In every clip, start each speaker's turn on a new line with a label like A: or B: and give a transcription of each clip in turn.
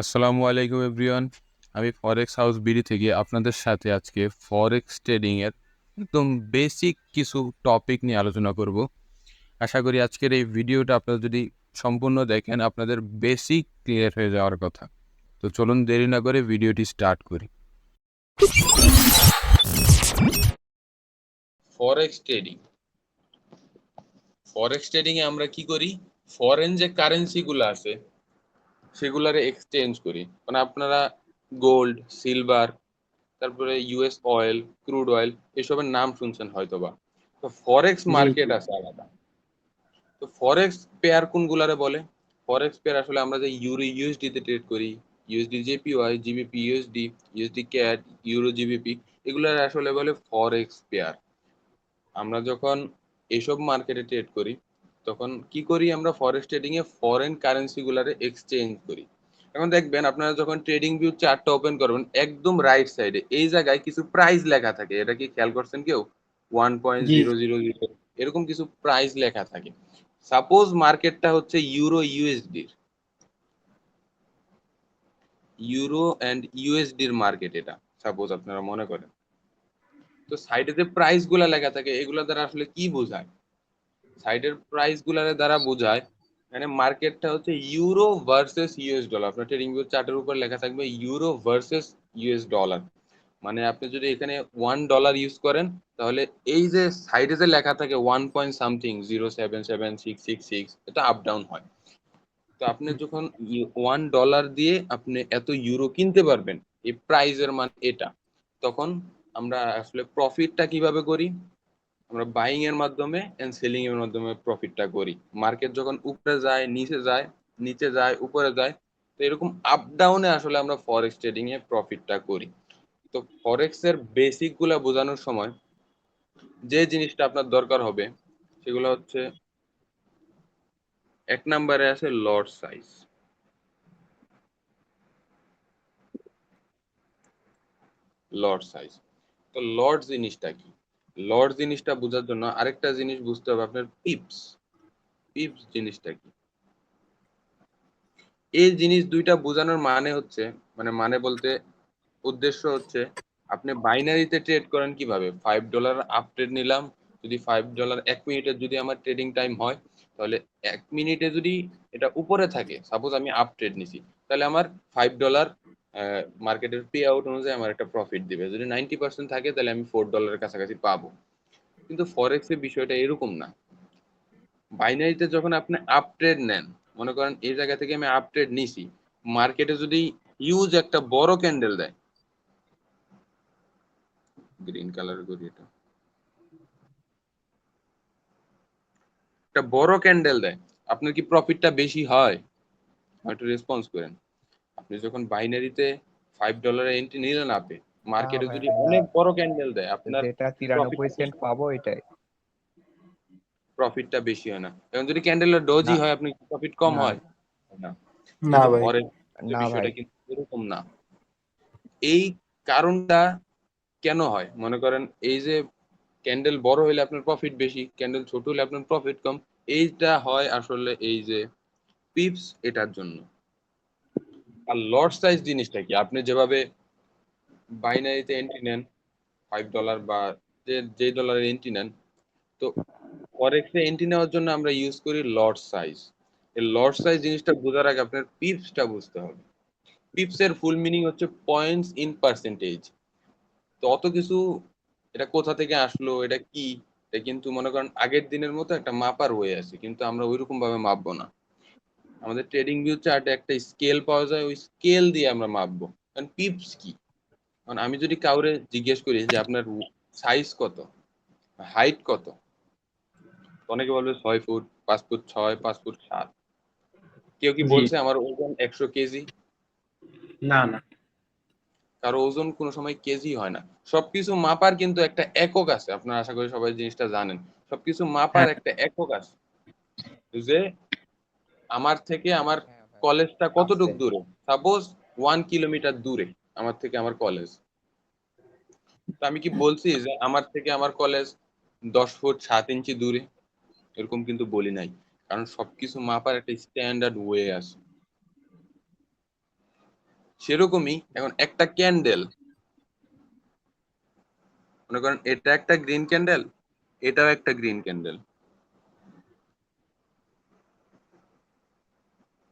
A: আসসালামু আলাইকুম এভরিওয়ান। আমি ফরেক্স হাউস বিডি থেকে আপনাদের সাথে আজকে ফরেক্স ট্রেডিং এর একদম বেসিক কিছু টপিক নিয়ে আলোচনা করব। আশা করি আজকের এই ভিডিওটা আপনারা যদি সম্পূর্ণ দেখেন আপনাদের বেসিক ক্লিয়ার হয়ে যাওয়ার কথা। তো চলুন দেরি না করে ভিডিওটি স্টার্ট করি। ফরেক্স ট্রেডিং ফরেক্স ট্রেডিং এ আমরা কি করি? ফরেন যে কারেন্সিগুলো আছে সেগুলারে এক্সচেঞ্জ করি। মানে আপনারা গোল্ড, সিলভার, তারপরে ইউএস অয়েল, ক্রুড অয়েল এসবের নাম শুনছেন হয়তোবা। তো ফরেক্স
B: জি
A: মার্কেট
B: জি।
A: আছে আলাদা। তো ফরেক্স পেয়ার কোনগুলারে বলে? ফরেক্স পেয়ার আসলে আমরা যে ইউরো ইউএসডি তে ট্রেড করি, USD JPY, GBP USD, USD CAD, euro GBP, এগুলার আসলে বলে ফরেক্স পেয়ার। আমরা যখন এসব মার্কেটে ট্রেড করি তখন কি করি? আমরা ফরেক্স ট্রেডিং এ ফরেন কারেন্সি গুলারে এক্সচেঞ্জ করি। এখন দেখবেন আপনারা যখন ট্রেডিং ভিউ চার্টটা ওপেন করবেন একদম রাইট সাইডে এই জায়গায় কিছু প্রাইস লেখা থাকে। এটা কি খেয়াল করছেন কেউ? ওয়ান পয়েন্ট
B: জি
A: জিরো জিরো জিরো এরকম কিছু প্রাইস লেখা থাকে। সাপোজ মার্কেটটা হচ্ছে ইউরো অ্যান্ড ইউএসডির মার্কেট। এটা সাপোজ আপনারা মনে করেন। তো সাইডে যে প্রাইস গুলা লেখা থাকে এগুলা দ্বারা আসলে কি বোঝায়? সাইডের প্রাইস গুলার দ্বারা বোঝায় মানে মার্কেটটা হচ্ছে ইউরো ভার্সেস ইউএস ডলার। আপনার ট্রেডিং ভিউ চার্টের উপর লেখা থাকবে ইউরো ভার্সেস ইউএস ডলার। মানে আপনি যদি এখানে $1 ইউজ করেন তাহলে এই যে সাইডে যে লেখা থাকে 1.something 0.77666 এটা আপ ডাউন হয়। তো আপনি যখন $1 দিয়ে আপনি এত ইউরো কিনতে পারবেন, এই প্রাইজের মান এটা, তখন আমরা আসলে প্রফিটটা কিভাবে করি? আমরা বাইং এর মাধ্যমে এন্ড সেলিং এর মাধ্যমে প্রফিটটা করি। মার্কেট যখন উপরে যায়, নিচে যায়, নিচে যায়, উপরে যায়, তো এরকম আপ ডাউনে আসলে আমরা ফরেক্স ট্রেডিং এ প্রফিটটা করি। তো ফরেক্স এর বেসিক গুলা বোঝানোর সময় যে জিনিসটা আপনার দরকার হবে সেগুলো হচ্ছে, এক নম্বরে আছে লট সাইজ। লট সাইজ, তো লট জিনিসটা কি? লট জিনিসটা বোঝার জন্য আরেকটা জিনিস বুঝতে হবে আপনার, পিপস। পিপস জিনিসটা কি? এই জিনিস দুইটা বোঝানোর মানে হচ্ছে, মানে বলতে উদ্দেশ্য হচ্ছে, আপনি বাইনারিতে ট্রেড করেন কিভাবে? $5 আপ ট্রেড নিলাম, যদি $5 1 মিনিটের যদি আমার ট্রেডিং টাইম হয়, তাহলে 1 মিনিটে যদি এটা উপরে থাকে, সাপোজ আমি আপ ট্রেড নিছি, তাহলে আমার $5 মার্কেটের পে আউট অনুযায়ী আমার একটা প্রফিট দিবে। যদি 90% থাকে তাহলে আমি $4 কাছাকাছি পাবো। কিন্তু ফরেক্সের বিষয়টা এরকম না। বাইনারিতে যখন আপনি আপ ট্রেড নেন, মনে করেন এই জায়গা থেকে আমি আপ ট্রেড নিছি, মার্কেটে যদি হিউজ একটা বড় ক্যান্ডেল দেয়, গ্রিন কালার করি এটা, একটা বড় ক্যান্ডেল দেয়, আপনার কি প্রফিটটা বেশি হয়? একটু রেসপন্স করেন। আপনি যখন বাইনারিতে $5 এন্ট্রি নিলেন আপে,
B: না
A: মার্কেটে যদি
B: ভাইয়া,
A: অনেক বড় ক্যান্ডেল দেয় আপনার
B: যেটা
A: প্রফিটটা
B: 93 সেন্ট
A: বেশি,
B: পাবো এটাই।
A: প্রফিটটা বেশি হয় না। এখন যদি ক্যান্ডেলের ডোজি
B: না
A: হয় আপনি প্রফিট কম
B: না
A: হয় না।
C: না
A: কিন্তু
C: ভাই।
A: ফরেক্স
B: না ভাই।
A: বিষয়টা কিন্তু এরকম না। এই কারণটা কেন হয়? মনে করেন এই যে ক্যান্ডেল বড় হইলে আপনার প্রফিট বেশি, ক্যান্ডেল ছোট হলে আপনার প্রফিট কম। এইটা হয় আসলে এই যে পিপস, এটার জন্য। আর লট সাইজ জিনিসটা কি? আপনি যেভাবে বাইনারিতে এন্ট্রি নেন $5 বা যে ডলারের এন্ট্রি নেন, তো ফরেক্সে এন্ট্রি নেওয়ার জন্য আমরা ইউজ করি লট সাইজ। এই লট সাইজ জিনিসটা বোঝার আগে আপনার পিপসটা বুঝতে হবে। পিপস এর ফুল মিনিং হচ্ছে পয়েন্টস ইন পার্সেন্টেজ। তো অত কিছু, এটা কোথা থেকে আসলো, এটা কি, এটা কিন্তু মনে করেন আগের দিনের মতো একটা মাপার হয়ে আছে, কিন্তু আমরা ওইরকম ভাবে মাপবো না। আমাদের ট্রেডিং ভিউ চার্টে একটা স্কেল পাওয়া যায়, ওই স্কেল দিয়ে আমরা মাপবো। কারণ পিপস কি? কারণ আমি যদি কাউরে জিজ্ঞেস করি যে আপনার সাইজ কত, হাইট কত, অনেকে বলবে 6 ফুট, 5 ফুট 6, 5 ফুট 7। কেউ কি
C: জি।
A: বলছে আমার ওজন 100 কেজি?
C: না না।
A: কারো ওজন কোনো সময় কেজি হয় না। সবকিছু মাপার কিন্তু একটা একক আছে, আপনারা আশা করি সবাই জিনিসটা জানেন। সবকিছু মাপার
C: হ্যাঁ।
A: একটা একক আছে, যে আমার থেকে আমার
B: হ্যাঁ ভাই,
A: কলেজটা
B: আছে।
A: কতটুক দূরে। সাপোজ 1 কিলোমিটার দূরে আমার থেকে আমার কলেজ। তো আমি কি বলছি যে আমার থেকে আমার কলেজ 10 ফুট 7 ইঞ্চি দূরে? এরকম কিন্তু বলি নাই। কারণ সবকিছু মাপার একটা স্ট্যান্ডার্ড ওয়ে আছে। সেরকমই এখন একটা ক্যান্ডেল, মনে করেন এটা একটা গ্রিন ক্যান্ডেল, এটাও একটা গ্রিন ক্যান্ডেল।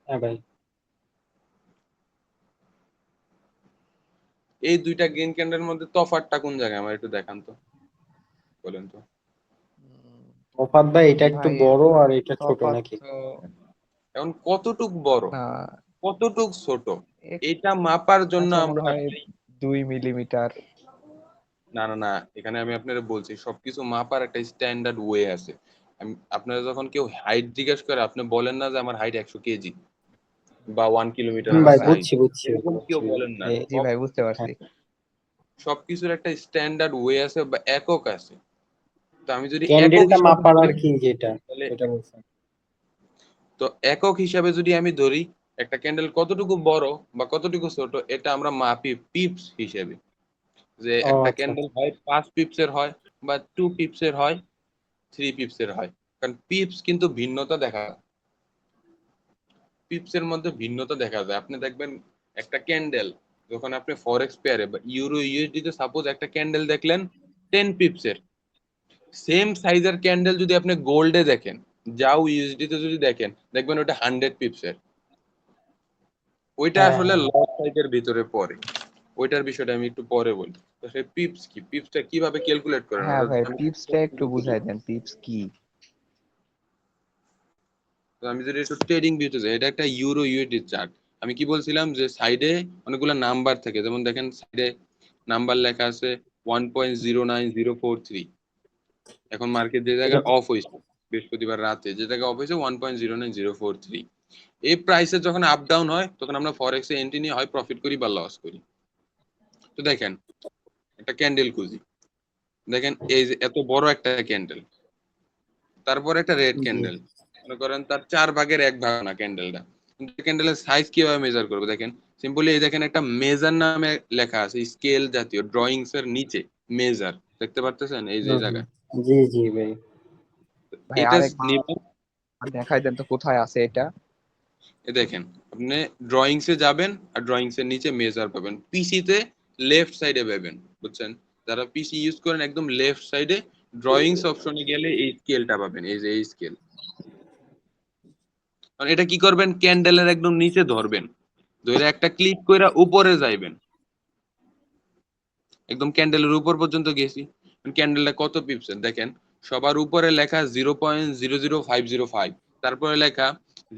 C: হ্যাঁ ভাই।
A: এই দুইটা গ্রিন ক্যান্ডেলের মধ্যে তফাৎটা কোন জায়গায় আমার একটু দেখান তো, বলেন তো।
B: উম,
C: তফাৎ ভাই এটা একটু
B: ভাই
C: বড় আর এটা ছোট
B: তফাৎ
C: নাকি?
B: তো
A: এখন কতটুক বড়
B: না,
A: কতটুক ছোট
B: এক-
A: এটা মাপার জন্য
B: আচ্ছা মনে
A: আমরা
B: হয় 2 মিলিমিটার।
A: না না না, এখানে আমি আপনারা বলছি সবকিছু মাপার একটা স্ট্যান্ডার্ড ওয়ে আছে। আপনারা যখন কেউ হাইট জিজ্ঞেস করে আপনি বলেন না যে আমার হাইট 100 কেজি বা 1 কিলোমিটার আমার
C: ভাই
B: ভাই,
A: হাইট,
C: বুঝছি বুঝছি
A: এরকম কেউ
C: বুঝছি।
A: বলেন না।
B: জি ভাই বুঝতে
C: হ্যাঁ।
B: পারছি।
A: সবকিছুর একটা স্ট্যান্ডার্ড ওয়ে আছে বা একক আছে। তো আমি যদি একক
C: ক্যান্ডেলটা
A: হিসাবে
C: মাপার
A: ধরি,
C: আর কি যেটা,
A: তাহলে
C: এটা বলছেন।
A: তো একক হিসাবে যদি আমি ধরি একটা ক্যান্ডেল কতটুকু বড় বা কতটুকু ছোট, এটা আমরা মাপি পিপস হিসেবে। যে
C: ও
A: একটা
C: আচ্ছা
A: ক্যান্ডেল
C: আচ্ছা।
A: হয় 5 পিপসের হয় বা 2 পিপসের হয়, 3 পিপসের হয়। কারণ পিপস কিন্তু ভিন্নতা দেখা যায়, পিপসের মধ্যে ভিন্নতা দেখা যায়। আপনি দেখবেন একটা ক্যান্ডেল যখন আপনি ফরেক্স পেয়ারে বা ইউরো ইউএসডি তে সাপোজ একটা ক্যান্ডেল দেখলেন 10 পিপসের, সেম সাইজের ক্যান্ডেল যদি আপনি গোল্ডে দেখেন, যাও ইউএসডি তে যদি দেখেন, দেখবেন ওটা 100 পিপসের। ওইটা
C: হ্যাঁ
A: আসলে
C: হ্যাঁ।
A: লস সাইজের ভিতরে পড়ে। ওইটার বিষয়টা আমি একটু পরে বলি। তো সেই পিপস কি, পিপসটা কিভাবে ক্যালকুলেট করেন
B: হ্যাঁ
A: ওটা
B: ভাই,
A: আমি
B: টিপসটা একটু বুঝাই দেন, টিপস কি?
A: তো আমি যদি একটু ট্রেডিং ভিউতে যাই, এটা একটা ইউরো ইউএসডি চার্ট। আমি কি বলছিলাম যে সাইডে অনেকগুলো নাম্বার থাকে, যেমন দেখেন সাইডে নাম্বার লেখা আছে 1.09043। এখন মার্কেট যে
C: এটা
A: জায়গায় অফ হয়েছে বৃহস্পতিবার রাতে, যে জায়গায় অফ হয়েছে 1.09043, এই প্রাইসে যখন আপ ডাউন হয় তখন আমরা ফরেক্সে এন্ট্রি নিয়ে হয় প্রফিট করি বা লস করি। তো দেখেন একটা ক্যান্ডেল খুঁজি, দেখেন এই যে এত বড় একটা ক্যান্ডেল, তারপর একটা রেড
C: জি
A: ক্যান্ডেল, মনে করেন তার 4 ভাগের 1 ভাগ না ক্যান্ডেলটা, কিন্তু ক্যান্ডেলের সাইজ কিভাবে মেজার করবে দেখেন। সিম্পলি এই দেখেন একটা মেজার নামে লেখা আছে স্কেল জাতীয় ড্রয়িংস এর নিচে, মেজার দেখতে পারতেছেন এই যে
C: হুম হুম।
A: জায়গায়।
C: জি জি ভাই।
B: ভাই
A: এটা
B: আরেক
A: নেবেন,
B: দেখাই দেন তো কোথায় আছে এটা।
A: এ দেখেন আপনি ড্রয়িংস এ যাবেন আর ড্রয়িংস এর নিচে মেজার পাবেন, পিসি তে লেফট সাইডে পাবেন, বুঝছেন? যারা পিসি ইউজ করেন একদম লেফট সাইডে ড্রয়িংস অপশনে গেলে এই স্কেলটা পাবেন, এই যে এই স্কেল। এটা কি করবেন, ক্যান্ডেলের একদম নিচে ধরবেন, ধরে একটা ক্লিক করে উপরে যাইবেন, একদম ক্যান্ডেলের উপর পর্যন্ত গেছি। ক্যান্ডেলটা কত পিপসের দেখেন, সবার উপরে লেখা 0.00505, তারপরে লেখা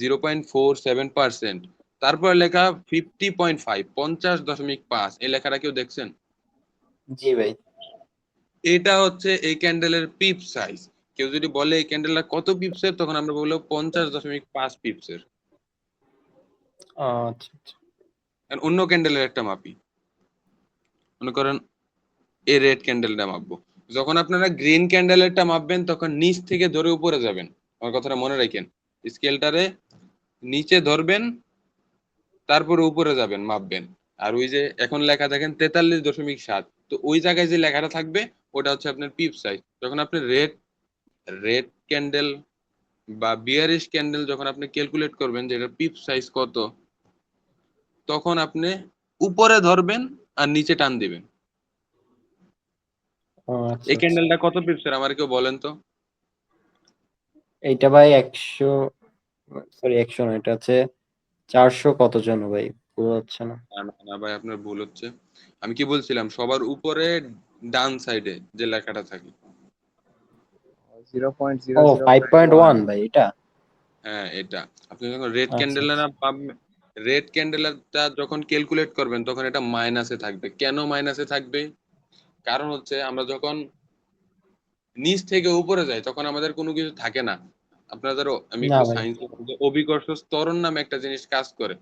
A: 0.47%, তারপরে লেখা 50.5, 50.5। এই লেখাটা কেউ দেখছেন?
C: জি ভাই।
A: এটা হচ্ছে এই ক্যান্ডেলের পিপ সাইজ। কেউ যদি বলে এই ক্যান্ডেলটা কত পিপসের, তখন আমরা বলবো 50.5 পিপসের।
C: ও আচ্ছা আচ্ছা।
A: অন্য ক্যান্ডেলের একটা মাপি, মনে করেন এই রেড ক্যান্ডেলটা মাপবো। যখন আপনারা গ্রিন ক্যান্ডেলেরটা মাপবেন তখন নিচ থেকে ধরে উপরে যাবেন, আমার কথাটা মনে রাখেন। স্কেলটারে নিচে ধরবেন, তারপরে উপরে যাবেন মাপবেন। আর ওই যে এখন লেখা দেখেন 43.7, তো ওই জায়গায় যে লেখাটা থাকবে ওটা হচ্ছে আপনার পিপ সাইজ। যখন আপনি রেড রেড ক্যান্ডেল বা বিয়ারিশ ক্যান্ডেল যখন আপনি ক্যালকুলেট করবেন যে এটা পিপ সাইজ কত, তখন আপনি উপরে ধরবেন আর নিচে টান দিবেন।
C: ও আচ্ছা
A: এই
C: আচ্ছা।
A: ক্যান্ডেলটা কত পিপসের আমার কেউ বলেন তো।
C: এইটা ভাই 100, সরি 100 না, এটা হচ্ছে 400 কত যেন ভাই, পুরো হচ্ছে না।
A: না না না ভাই, আপনার ভুল হচ্ছে। আমি কি বলছিলাম, সবার উপরে ডান সাইডে যে লেখাটা থাকে,
B: জিরো পয়েন্ট জিরো
C: ও
B: জিরো ফাইভ
C: 5.1
B: ওয়ান
C: ভাই এটা।
A: হ্যাঁ এটা। আপনি যখন রেড
C: আচ্ছা
A: ক্যান্ডেল
C: আচ্ছা।
A: না পাবেন, রেড ক্যান্ডেলটা যখন ক্যালকুলেট করবেন তখন এটা মাইনাসে থাকবে। কেন মাইনাসে থাকবে? কারণ হচ্ছে আমরা যখন নিচ থেকে উপরে যাই তখন আমাদের কোনো কিছু থাকে না। আপনাদেরও আমি
C: না
A: একটু
C: ভাই।
A: সায়েন্স, অভিকর্ষ ত্বরণ নামে একটা জিনিস কাজ করে।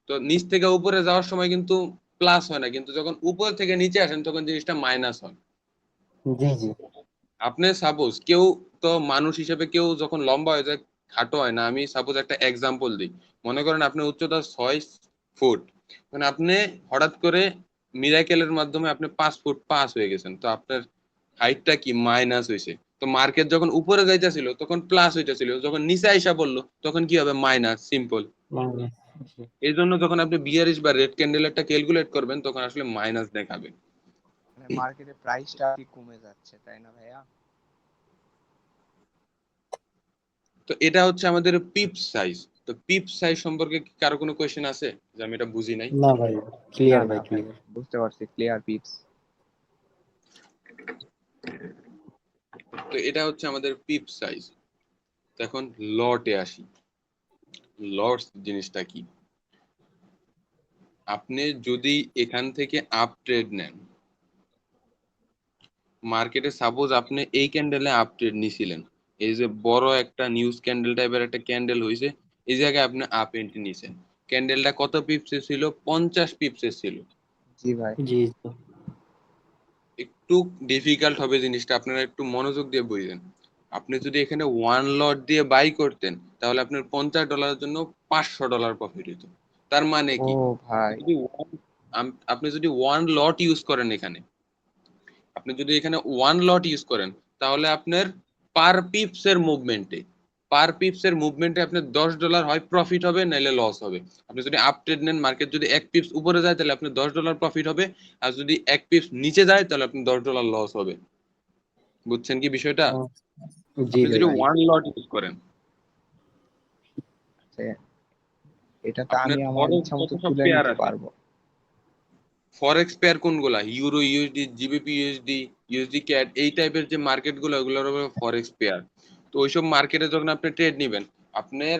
A: তো নিচ থেকে উপরে যাওয়ার সময় কিন্তু প্লাস হয় না, কিন্তু যখন উপর থেকে নিচে আসেন তখন জিনিসটা মাইনাস হয়।
C: জি জি।
A: আপনি সাপোজ কেউ, তো মানুষ হিসেবে কেউ যখন লম্বা হয়ে যায় খাটো হয় না। আমি সাপোজ একটা এক্সাম্পল দিই, মনে করেন আপনার উচ্চতা 6 ফুট, মানে আপনি হঠাৎ করে মিরাকেলের মাধ্যমে আপনি 5 ফুট পাস হয়ে গেছেন, তো আপনার হাইটটা কি মাইনাস হয়েছে। তো মার্কেট যখন উপরে যাইতেছিল তখন প্লাস হইতেছিল, যখন নিচে আইসা পড়লো তখন কি হবে, মাইনাস, সিম্পল। এই জন্য যখন আপনি বিয়ারিশ বা রেড ক্যান্ডেলেরটা ক্যালকুলেট করবেন তখন আসলে মাইনাস দেখাবে।
B: মানে মার্কেটে প্রাইসটা কি কমে যাচ্ছে, তাই না ভাইয়া?
A: তো এটা হচ্ছে আমাদের পিপ সাইজ। তো পিপ সাইজ সম্পর্কে কি কারো কোনো কোয়েশ্চেন আছে যে আমি এটা বুঝি নাই?
C: না ভাই,
B: না
C: ক্লিয়ার
B: না
C: ভাই,
B: ভাই,
C: ক্লিয়ার।
B: বুঝতে পারছি, ক্লিয়ার পিপস।
A: তো এটা হচ্ছে আমাদের পিপ সাইজ। তো এখন লটে আসি। লটস জিনিসটা কি? আপনি যদি এখান থেকে আপ ট্রেড নেন, মার্কেটে সাপোজ আপনি এই ক্যান্ডেলে আপ ট্রেড নিছিলেন, এই যে বড় একটা নিউজ ক্যান্ডেল টাইপের একটা ক্যান্ডেল হয়েছে, এই জায়গায় আপনি আপ এন্ট্রি নিছেন। ক্যান্ডেলটা কত পিপসে ছিল? 50 পিপসে ছিল।
B: জি ভাই।
C: জি জি।
A: একটু ডিফিকাল্ট হবে জিনিসটা, আপনারা একটু মনোযোগ দিয়ে বুঝবেন। আপনি যদি এখানে ওয়ান লট দিয়ে বাই করতেন তাহলে আপনার $50 জন্য $500 প্রফিট হতো। তার মানে
B: ও
A: কি?
B: ভাই,
A: আপনি যদি ওয়ান লট ইউজ করেন এখানে, আপনি যদি এখানে ওয়ান লট ইউজ করেন তাহলে আপনার পার পিপসের মুভমেন্টে আপনার $10 হয় প্রফিট হবে, নাইলে লস হবে। আপনি যদি আপ ট্রেড নেন, মার্কেট যদি এক পিপস উপরে যায় তাহলে আপনার $10 প্রফিট হবে, আর যদি এক পিপস নিচে যায় তাহলে আপনার $10 লস হবে। বুঝছেন কি বিষয়টা?
C: আহ, জি
A: আপনি
C: ভাই,
A: যদি
B: ভাই
A: ওয়ান লট ইউজ করেন,
B: এটাতে
A: আপনার
B: আমি আমার
A: ফরেক্স
B: ইচ্ছা
A: কত
B: মতো
A: সব
B: তুলে
A: পেয়ার
B: নিতে
A: আছে।
B: পারবো।
A: ফরেক্স পেয়ার কোনগুলা? Euro USD, GBP USD, USD CAD, এই টাইপের যে মার্কেট গুলো, ওগুলোর ফরেক্স পেয়ার। তো ওইসব মার্কেটে যখন আপনি ট্রেড নিবেন, আপনার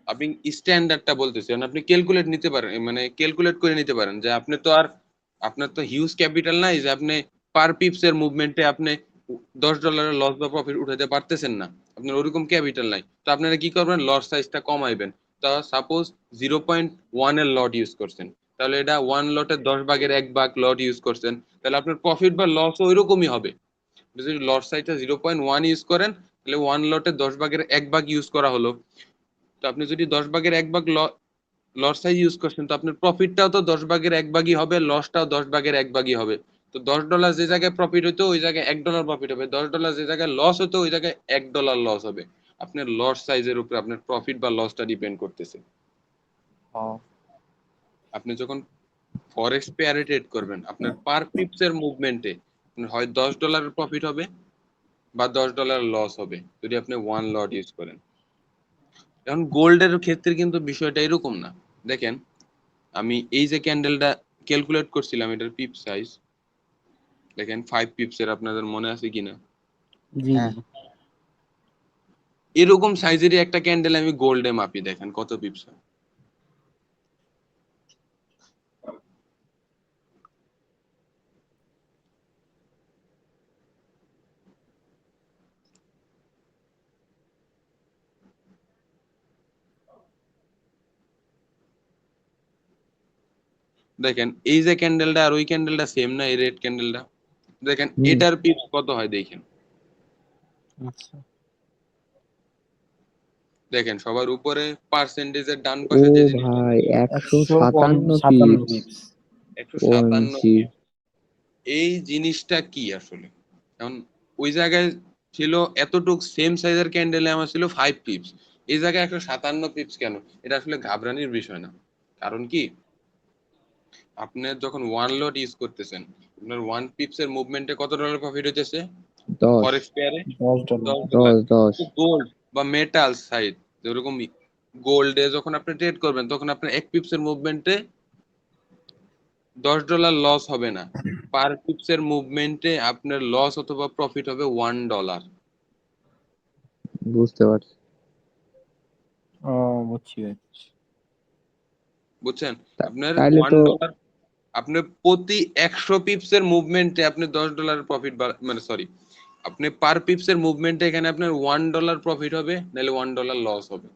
A: আপনি স্ট্যান্ডার্ডটা বলতেছি, মানে আপনি ক্যালকুলেট নিতে পারেন, মানে ক্যালকুলেট করে নিতে পারেন যে আপনি তো আর, আপনার তো হিউজ ক্যাপিটাল নাই যে আপনি পার পিপস এর মুভমেন্টে আপনি $10 লস বা প্রফিট উঠাতে পারতেছেন না। আপনার ওরকম ক্যাপিটাল নাই। তো আপনারা কি করবেন? লস সাইজটা কমাইবেন। তা সাপোজ 0.1 এর লট ইউজ করছেন, তাহলে এটা ওয়ান লটের 10 ভাগের 1 ভাগ লট ইউজ করছেন, তাহলে আপনার প্রফিট বা লস ওইরকমই হবে। যদি লট সাইজটা 0.1 ইউজ করেন তাহলে ওয়ান লটের 10 ভাগের 1 ভাগ ইউজ করা হলো। তো আপনি যদি 10 ভাগের 1 ভাগ লট সাইজ ইউজ করছেন, তো আপনার প্রফিটটাও তো 10 ভাগের 1 ভাগই হবে, লসটাও 10 ভাগের 1 ভাগই হবে। তো $10 যে জায়গায় প্রফিট হতো ওই জায়গায় $1 প্রফিট হবে, $10 যে জায়গায় লস হতো ওই জায়গায় $1 লস হবে। আপনার লট সাইজের উপরে আপনার প্রফিট বা লসটা ডিপেন্ড করতেছে।
B: ও
A: আপনি যখন ফরেক্স পেয়ারে ট্রেড করবেন, আপনার পার পিপস এর মুভমেন্টে হয় $10 প্রফিট হবে বা $10 লস হবে যদি আপনি ওয়ান লট ইউজ করেন। এখন গোল্ডের ক্ষেত্রে কিন্তু বিষয়টা এরকম না। দেখেন, আমি এই যে ক্যান্ডেলটা ক্যালকুলেট করছিলাম, এটার পিপ সাইজ দেখেন 5 পিপসের, আপনাদের মনে আছে কিনা?
C: জি
B: হ্যাঁ,
C: জি।
A: এরকম সাইজেরই একটা ক্যান্ডেল আমি গোল্ডে মাপি, দেখেন কত পিপস হয়। দেখেন এই যে ক্যান্ডেলটা আর ওই ক্যান্ডেলটা সেম না? এই রেড ক্যান্ডেলটা দেখেন,
B: হুম।
A: এটার পিপস কত হয় দেখেন।
C: আচ্ছা।
A: দেখেন সবার উপরে পার্সেন্টেজের ডান
B: ও
A: পাশে যে জিনিসটা
B: ভাই,
A: দেখেন,
B: 157
C: 157
B: পিপস।
C: পিপস।
A: 157
B: ওএমজি।
A: পিপস। এই জিনিসটা কি আসলে? এখন ওই জায়গায় ছিল এতটুক সেম সাইজের ক্যান্ডেলে আমার ছিল 5 পিপস, এই জায়গায় 157 পিপস কেন? এটা আসলে ঘাবড়ানির বিষয় না। কারণ কি, আপনি যখন ওয়ান লট ইউজ করতেছেন, আপনার ওয়ান পিপস এর মুভমেন্টে কত ডলার প্রফিট হইতেছে
B: 10,
A: ফরেক্স পেয়ারে?
C: $10।
A: $10।
B: 10, 10।
A: গোল্ড বা মেটাল সাইড যেরকম গোল্ডে যখন আপনি ট্রেড করবেন তখন আপনার এক পিপস এর মুভমেন্টে $10 লস হবে না, পার পিপস এর মুভমেন্টে আপনার লস অথবা প্রফিট হবে $1।
B: বুঝতে পারছি।
C: ও, বুঝছি ভাই।
A: বুঝছেন? আপনার
B: তাইলে তো
A: $1, আপনি প্রতি 100 পিপস এর মুভমেন্টে আপনি $10 প্রফিট, মানে সরি, আপনি পার পিপস এর মুভমেন্টে এখানে আপনার $1 প্রফিট হবে, নাহলে $1 লস হবে।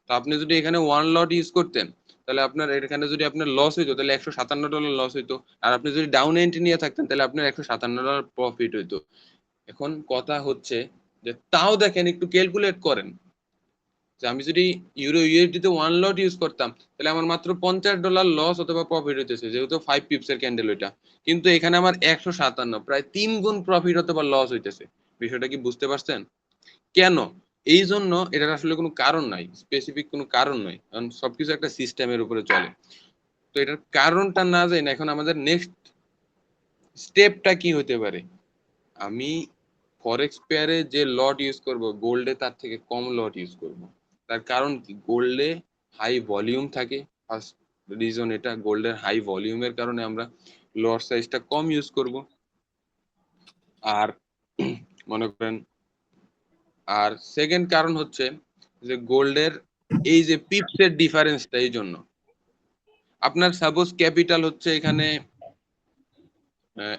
A: তো আপনি যদি এখানে ওয়ান লট ইউজ করতেন তাহলে আপনার এখানে যদি আপনার লস হইতো তাহলে $157 লস হইতো, আর আপনি যদি ডাউন এন্ট্রি নিয়ে থাকতেন তাহলে আপনার $157 প্রফিট হইতো। এখন কথা হচ্ছে যে তাও দেখেন, একটু ক্যালকুলেট করেন যে আমি যদি ইউরো ইউএসডি তে ওয়ান লট ইউজ করতাম তাহলে আমার মাত্র $50 লস অথবা প্রফিট হইতেছে, যেহেতু 5 পিপস এর ক্যান্ডেল ওইটা। কিন্তু এখানে আমার 157, প্রায় 3 গুণ প্রফিট অথবা লস হইতেছে। বিষয়টা কি বুঝতে পারছেন? কেন? এই জন্য এটার আসলে কোনো কারণ নাই, স্পেসিফিক কোনো কারণ নাই, কারণ সবকিছু একটা সিস্টেমের উপরে চলে। তো এটার কারণটা না জানি না, এখন আমাদের নেক্সট স্টেপটা কি হতে পারে। আমি ফরেক্স পেয়ারে যে লট ইউজ করব, গোল্ডে তার থেকে কম লট ইউজ করব। তার কারণ কি, গোল্ডে হাই ভলিউম থাকে। ফার্স্ট রিজন এটা, গোল্ডের হাই ভলিউমের কারণে আমরা লট সাইজটা কম ইউজ করব। আর মনে করেন, আর সেকেন্ড কারণ হচ্ছে যে গোল্ডের এই যে পিপসের ডিফারেন্সটা, এই জন্য আপনার সাপোজ ক্যাপিটাল হচ্ছে এখানে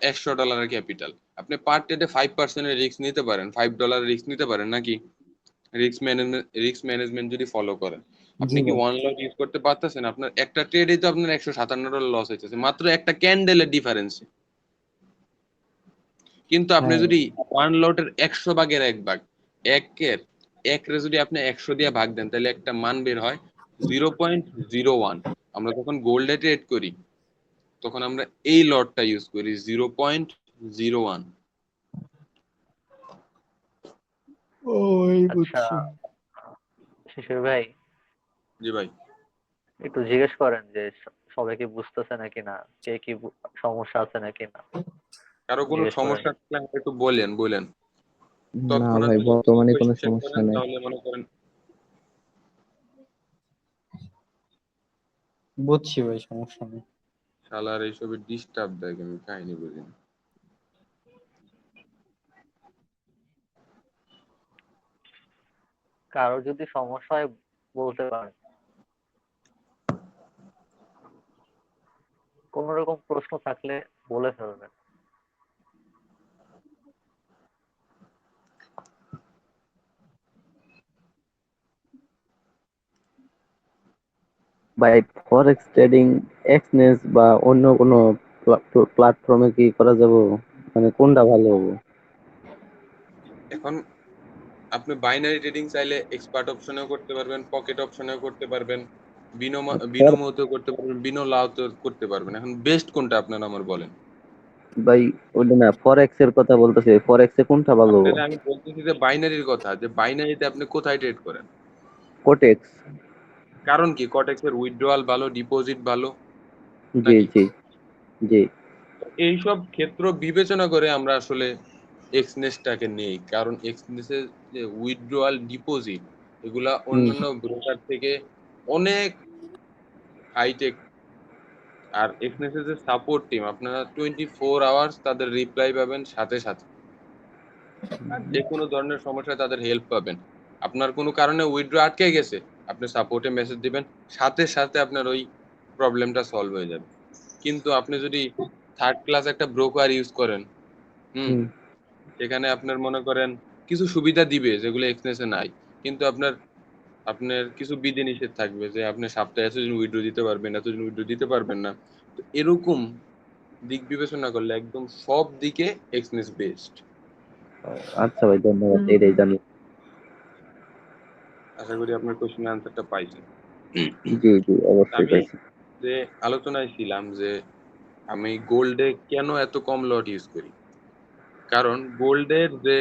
A: $100 ক্যাপিটাল, আপনি পার ট্রেডে 5% রিস্ক নিতে পারেন, $5 রিস্ক নিতে পারেন নাকি? রিস্ক ম্যানেজমেন্ট যদি ফলো করেন, আপনি
C: জি
A: কি
C: ভাই।
A: ওয়ান লট ইউজ করতে পারতেছেন? আপনার একটা ট্রেডে তো আপনার $157 লস হইতেছে মাত্র একটা ক্যান্ডেলের ডিফারেন্সে। কিন্তু আপনি
C: হ্যাঁ
A: যদি ওয়ান লটের 100 ভাগের 1 ভাগ, একের একরে যদি আপনি 100 দিয়ে ভাগ দেন, তাহলে একটা মান বের হয় 0.01। আমরা যখন গোল্ডে ট্রেড করি তখন আমরা এই লটটা ইউজ করি 0.01।
C: ওই
D: আচ্ছা
C: বুঝছি।
D: শিশির ভাই,
A: জি ভাই।
D: একটু জিজ্ঞেস করেন যে সবাই কি বুঝতেছে নাকি না, কে কি সমস্যা আছে নাকি না,
A: কারো কোনো
D: জিজ্ঞেস করেন।
A: সমস্যা থাকলে আমাকে একটু বলেন বলেন।
E: না
A: তৎক্ষণাৎ
E: ভাই,
A: যদি কোনো
E: বর্তমানে কোনো
A: কোয়েশ্চেন
E: সমস্যা
A: করেন
E: নাই।
A: তাহলে মনে করেন।
C: বুঝছি ভাই, সমস্যা নেই।
A: শালার এইসবের ডিস্টার্ব দেয়, আমি কাহিনী বুঝি না।
D: কারো যদি সমস্যা হয় বলতে পারেন, কোন রকম প্রশ্ন থাকলে বলে ফেলবেন।
E: ভাই, ফরেক্স ট্রেডিং এক্সচেঞ্জ বা অন্য কোনো প্ল্যাটফর্মে কি করা যাবে? মানে কোনটা ভালো হবে?
A: এখন আপনি বাইনারি ট্রেডিং চাইলে এক্সপার্ট অপশনেও করতে পারবেন, পকেট অপশনেও করতে পারবেন,
E: ফর
A: বিনোমতেও করতে পারবেন, বিনোলাওতেও করতে পারবেন। এখন বেস্ট কোনটা আপনার আমার বলেন।
E: ভাই, ওইটা না, ফরেক্স এর কথা বলতেছি, ফরেক্সে কোনটা ভালো হবে?
A: আপনারা আমি বলতেছি যে বাইনারির কথা, যে বাইনারিতে আপনি কোথায় ট্রেড করেন।
E: কোটেক্স।
A: কারণ কি, কটেক্সের উইথড্রয়াল ভালো, ডিপোজিট ভালো
E: জি
A: নাকি?
E: জি জি।
A: এইসব ক্ষেত্র বিবেচনা করে আমরা আসলে এক্সনেসটাকে নেই, কারণ এক্সনেসের যে উইথড্রয়াল ডিপোজিট, এগুলা
E: হুম।
A: অন্যান্য ব্রোকার থেকে অনেক হাইটেক। আর এক্সনেসের যে সাপোর্ট টিম, আপনারা 24 আওয়ার্স তাদের রিপ্লাই পাবেন সাথে সাথে, আর যে কোনো ধরনের সমস্যায় তাদের হেল্প পাবেন। আপনার কোনো কারণে উইথড্র আটকে গেছে, আপনি সাপোর্টে মেসেজ দিবেন, সাথে সাথে আপনার ওই প্রবলেমটা সলভ হয়ে যাবে। কিন্তু আপনি যদি থার্ড ক্লাস একটা ব্রোকার ইউজ করেন, হুম,
E: হুম।
A: সেখানে আপনার মনে করেন কিছু সুবিধা দিবে যেগুলো এক্সনেসে নাই, কিন্তু আপনার আপনার কিছু বিধিনিষেধ থাকবে যে আপনি সপ্তাহে এতদিন উইথড্র দিতে পারবেন, এতদিন উইথড্র দিতে পারবেন না। তো এরকম দিক বিবেচনা করলে একদম সব দিকে এক্সনেস বেস্ট।
E: আচ্ছা ভাই, ধন্যবাদ, এটাই জানি।
A: আশা করি আপনার কোশ্চেনের আনসারটা পাইছেন।
E: জি জি, অবশ্যই
A: আমি
E: পাইছি।
A: যে আলোচনায় ছিলাম যে আমি গোল্ডে কেন এত কম লট ইউজ করি, কারণ গোল্ডের যে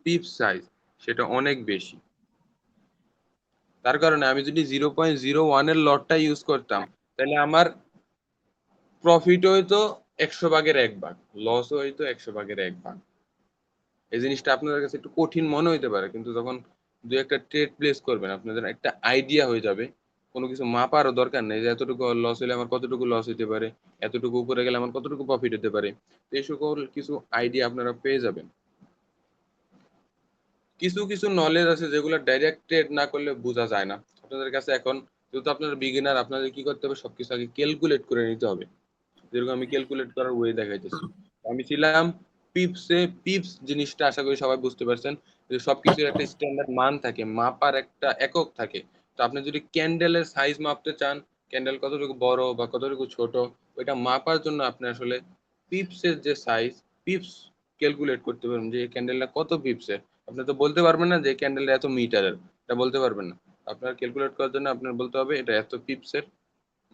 A: পিপ সাইজ সেটা অনেক বেশি। তার কারণে আমি যদি 0.01-এর লটটা ইউজ করতাম, তাহলে আমার প্রফিট হইতো 100 ভাগের 1 ভাগ, লস হইতো 100 ভাগের 1 ভাগ। এই জিনিসটা আপনাদের কাছে একটু কঠিন মনে হইতে পারে, কিন্তু যখন দু একটা ট্রেড প্লেস করবেন আপনাদের একটা আইডিয়া হয়ে যাবে। কোনো কিছু মাপারও দরকার নেই যে এতটুকু লস হলে আমার কতটুকু লস হইতে পারে, এতটুকু উপরে গেলে আমার কতটুকু প্রফিট হতে পারে। তো এই সকল কিছু আইডিয়া আপনারা পেয়ে যাবেন। কিছু কিছু নলেজ আছে যেগুলো ডাইরেক্ট ট্রেড না করলে বোঝা যায় না আপনাদের কাছে। এখন যেহেতু আপনারা বিগিনার, আপনাদের কি করতে হবে, সবকিছু আগে ক্যালকুলেট করে নিতে হবে। যেরকম আমি ক্যালকুলেট করার ওয়ে দেখাইতেছি। আমি ছিলাম পিপসে। পিপস জিনিসটা আশা করি সবাই বুঝতে পারছেন, যে সবকিছুর একটা স্ট্যান্ডার্ড মান থাকে, মাপার একটা একক থাকে। তো আপনি যদি ক্যান্ডেলের সাইজ মাপতে চান, ক্যান্ডেল কতটুকু বড় বা কতটুকু ছোট, ওইটা মাপার জন্য আপনি আসলে পিপসের যে সাইজ, পিপস ক্যালকুলেট করতে পারবেন যে এই ক্যান্ডেলটা কত পিপসের। আপনি তো বলতে পারবেন না যে ক্যান্ডেলটা এত মিটারের, এটা বলতে পারবেন না। আপনার ক্যালকুলেট করার জন্য আপনার বলতে হবে এটা এত পিপসের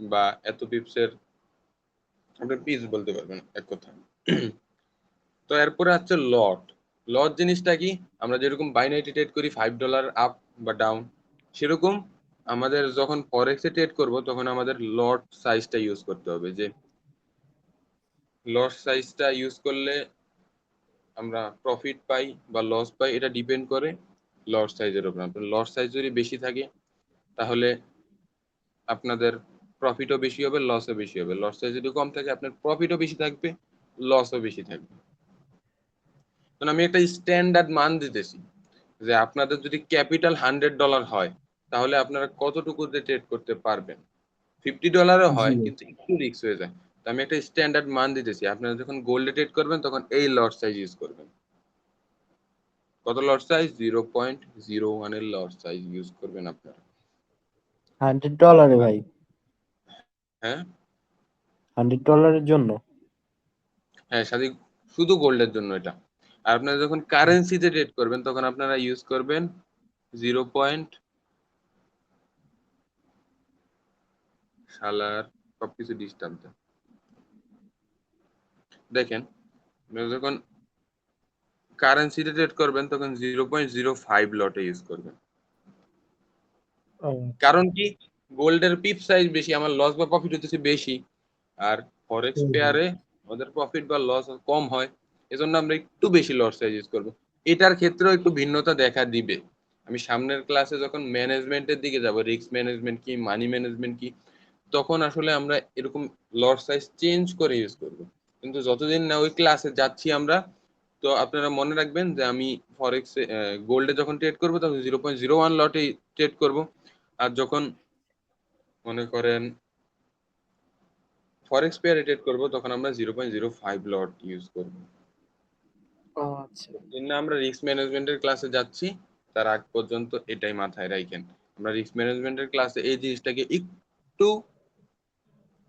A: বা এত পিপসের, আপনি পিস বলতে পারবেন এক কথা। তো এরপরে আছে লট। লস জিনিসটা কি, আমরা যেরকম বাইনারি ট্রেড করি $5 আপ বা ডাউন, সেরকম আমাদের যখন ফরেক্সে ট্রেড করব তখন আমাদের লট সাইজটা ইউজ করতে হবে। যে লট সাইজটা ইউজ করলে আমরা প্রফিট পাই বা লস পাই, এটা ডিপেন্ড করে লট সাইজের উপর। আপনার লট সাইজ যদি বেশি থাকে তাহলে আপনাদের প্রফিটও বেশি হবে, লসও বেশি হবে। লট সাইজ যদি কম থাকে আপনার প্রফিটও বেশি থাকবে, লসও বেশি থাকবে। কারণ আমি একটা স্ট্যান্ডার্ড মান দিতেছি যে আপনাদের যদি ক্যাপিটাল $100 হয় তাহলে আপনারা কতটুকুতে ট্রেড করতে পারবেন। $50
C: জি
A: হয়
C: ভাই।
A: কিন্তু একটু রিস্ক হয়ে যায়। তো আমি একটা স্ট্যান্ডার্ড মান দিতেছি, আপনারা যখন গোল্ডে ট্রেড করবেন তখন এই লট সাইজ ইউজ করবেন। কত লট সাইজ? 0.01 এর লট সাইজ ইউজ করবেন আপনারা।
C: $100 ভাই,
A: হ্যাঁ
C: $100 জন্য?
A: হ্যাঁ সাথে শুধু গোল্ডের জন্য এটা। আর আপনারা যখন কারেন্সিতে ট্রেড করবেন তখন আপনারা ইউজ করবেন 0. শালার সবকিছু ডিস্টার্ব দেয়। দেখেন আপনারা যখন কারেন্সিতে ট্রেড করবেন তখন 0.05 লটে ইউজ করবেন। কারণ কি, গোল্ডের পিপ সাইজ বেশি, আমার লস বা প্রফিট হতেছে বেশি। আর ফরেক্স পেয়ারে আমাদের প্রফিট বা লস কম হয়, এজন্য আমরা একটু বেশি লট সাইজ ইউজ করবো। এটার ক্ষেত্রেও একটু ভিন্নতা দেখা দিবে। আমি সামনের ক্লাসে যখন ম্যানেজমেন্টের দিকে যাব, রিস্ক ম্যানেজমেন্ট কি, মানি ম্যানেজমেন্ট কি, তখন আসলে আমরা এরকম লট সাইজ চেঞ্জ করে ইউজ করব। কিন্তু যতদিন না ওই ক্লাসে যাচ্ছি আমরা, তো আপনারা মনে রাখবেন যে আমি ফরেক্সে গোল্ডে যখন ট্রেড করবো তখন 0.01 লটে ট্রেড করব। আর যখন মনে করেন ফরেক্স পেয়ারে ট্রেড করবো তখন আমরা 0.05 লট ইউজ করব।
C: আচ্ছা।
A: জন্য আমরা রিস্ক ম্যানেজমেন্টের ক্লাসে যাচ্ছি, তার আগ পর্যন্ত এটাই মাথায় রাখেন। আমরা রিস্ক ম্যানেজমেন্টের ক্লাসে এই জিনিসটাকে একটু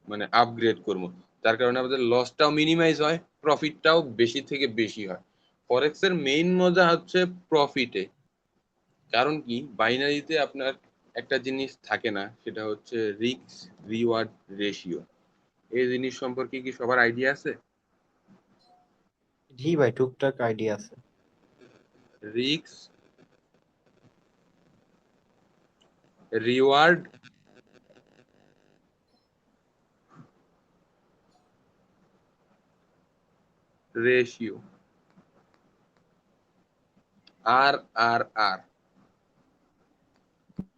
A: মানে আপগ্রেড করবো, যার কারণে আমাদের লসটাও মিনিমাইজ হয়, প্রফিটটাও বেশি থেকে বেশি হয়। ফরেক্সের মেইন মজা হচ্ছে প্রফিটে। কারণ কি, বাইনারিতে আপনার একটা জিনিস থাকে না, সেটা হচ্ছে রিস্ক রিওয়ার্ড রেশিও। এই জিনিস সম্পর্কে কি সবার আইডিয়া আছে?
C: জি ভাই, টুকটাক আইডিয়া আছে।
A: রিস্ক রিওয়ার্ড রেশিও, আর আর আর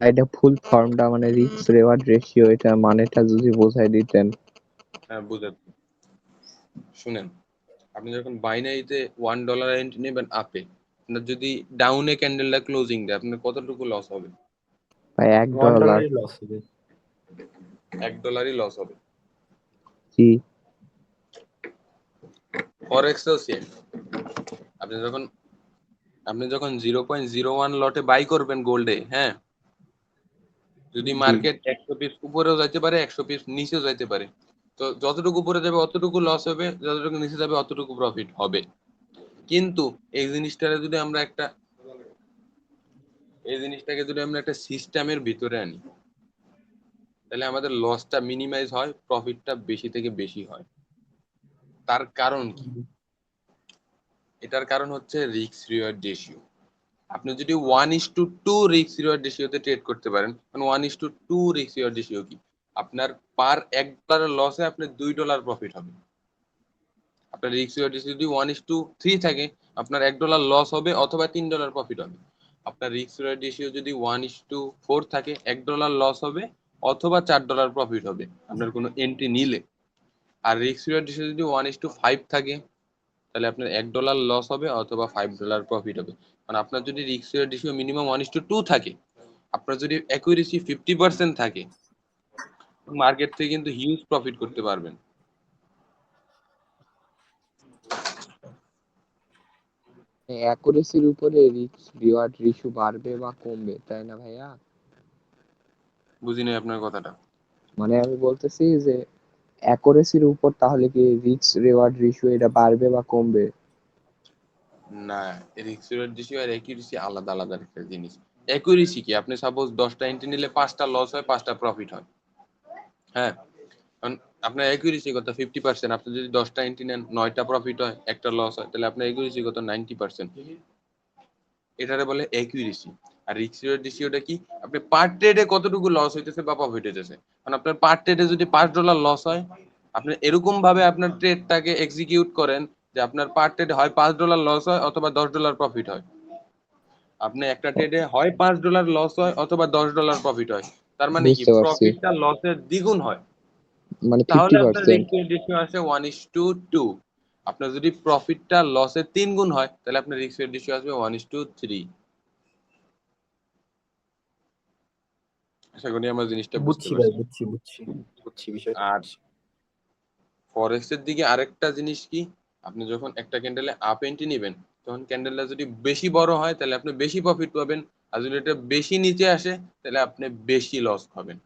B: এটা ফুল ফর্মটা মানে রিস্ক রেওয়ার্ড রেশিও, এটা মানেটা যদি বোঝাই দিতেন।
A: হ্যাঁ বুঝাচ্ছি, শুনেন। আপনি যখন বাইনারিতে $1 এন্ট্রি নেবেন আপে, আপনার যদি ডাউনে ক্যান্ডেলটা ক্লোজিং দেয় আপনার কতটুকু লস হবে?
B: ভাই $1।
C: $1 লস হবে।
A: $1 লস হবে।
B: জি।
A: ফরেক্সও সেম। আপনি যখন আপনি যখন 0.01 লটে বাই করবেন গোল্ডে, হ্যাঁ, যদি
B: জি।
A: মার্কেট 100 পিস উপরেও যাইতে পারে 100 পিস নিচেও যাইতে পারে, তো যতটুকু উপরে যাবে অতটুকু লস হবে, যতটুকু নিচে যাবে অতটুকু প্রফিট হবে। কিন্তু এই জিনিসটাকে যদি আমরা একটা সিস্টেমের ভিতরে আনি তাহলে আমাদের লসটা মিনিমাইজ হয়, প্রফিটটা বেশি থেকে বেশি হয়। তার কারণ কি? এটার কারণ হচ্ছে রিস্ক রিওয়ার্ড রেশিও। আপনি যদি 1:2 রিস্ক রিওয়ার্ড রেশিওতে ট্রেড করতে পারেন, মানে 1:2 রিস্ক রিওয়ার্ড রেশিও কি, আপনার পার $1 লসে আপনার $2 প্রফিট হবে। আপনার রিস্ক রিওয়ার্ড রেশিও যদি 1:3 থাকে, আপনার $1 লস হবে অথবা $3 প্রফিট হবে। আপনার রিস্ক রিওয়ার্ড রেশিও যদি 1:4 থাকে, $1 লস হবে অথবা $4 প্রফিট হবে আপনার কোনো এন্ট্রি নিলে। আর রিস্ক রিওয়ার্ড রেশিও যদি 1:5 থাকে তাহলে আপনার $1 লস হবে অথবা $5 প্রফিট হবে। মানে আপনার যদি রিস্ক রেশিও মিনিমাম 1:2 থাকে, আপনার যদি অ্যাকুরেসি 50% থাকে, মার্কেট থেকে কিন্তু হিউজ প্রফিট করতে পারবেন।
B: অ্যাকুরেসির উপরে রিস্ক রিওয়ার্ড রেশিও বাড়বে বা কমবে, তাই না ভাইয়া?
A: বুঝি নাই আপনার কথাটা।
B: মানে আমি বলতেছি যে অ্যাকুরেসির উপর তাহলে কি রিস্ক রিওয়ার্ড রেশিও এটা বাড়বে বা কমবে?
A: না, রিস্ক রেশিও আর অ্যাকুরেসি আলাদা আলাদা একটা জিনিস। অ্যাকুরেসি কি, আপনি সাপোজ 10টা এন্ট্রি নিলে 5টা লস হয় 5টা প্রফিট হয়, হ্যাঁ, কারণ আপনার অ্যাকুরেসি কত 50%। আপনি যদি 10টা এন্ট্রি নেন, 9টা প্রফিট হয়, একটা লস হয়, তাহলে আপনার অ্যাকুরেসি কত 90%। এটারে বলে অ্যাকুরেসি। আর রিস্ক রেশিওটা কি, আপনি পার ট্রেডে কতটুকু লস হইতেছে বা প্রফিট হইতেছে। কারণ আপনার পার ট্রেডে যদি $5 লস হয়, আপনি এরকম ভাবে আপনার ট্রেডটাকে এক্সিকিউট করেন যে আপনার পার ট্রেডে হয় $5 লস হয় অথবা $10 প্রফিট হয়। আপনি একটা ট্রেডে হয় $5 লস হয় অথবা $10 প্রফিট হয়, তার মানে কি
B: বুঝতে পারছি,
A: প্রফিটটা লসের দ্বিগুণ হয়।
B: মানে
A: তাহলে আপনার
B: 50%।
A: রিস্ক রেশিও আসে 1:2। আপনার যদি প্রফিটটা লসের 3 গুণ হয়, তাহলে আপনার রিস্ক রেশিও আসবে 1:3। আশা করি আমার জিনিসটা বুঝতে
C: বুঝছি ভাই,
A: পারছেন।
C: বুঝছি বুঝছি বুঝছি বিষয়টা
A: আর
C: বুঝছি।
A: ফরেক্সের দিকে আরেকটা জিনিস কি, আপনি যখন একটা ক্যান্ডেলে আপ এন্ট্রি নেবেন, তখন ক্যান্ডেলটা যদি বেশি বড় হয় তাহলে আপনি বেশি প্রফিট পাবেন, আর যদি এটা বেশি নিচে আসে তাহলে আপনি বেশি লস খাবেন।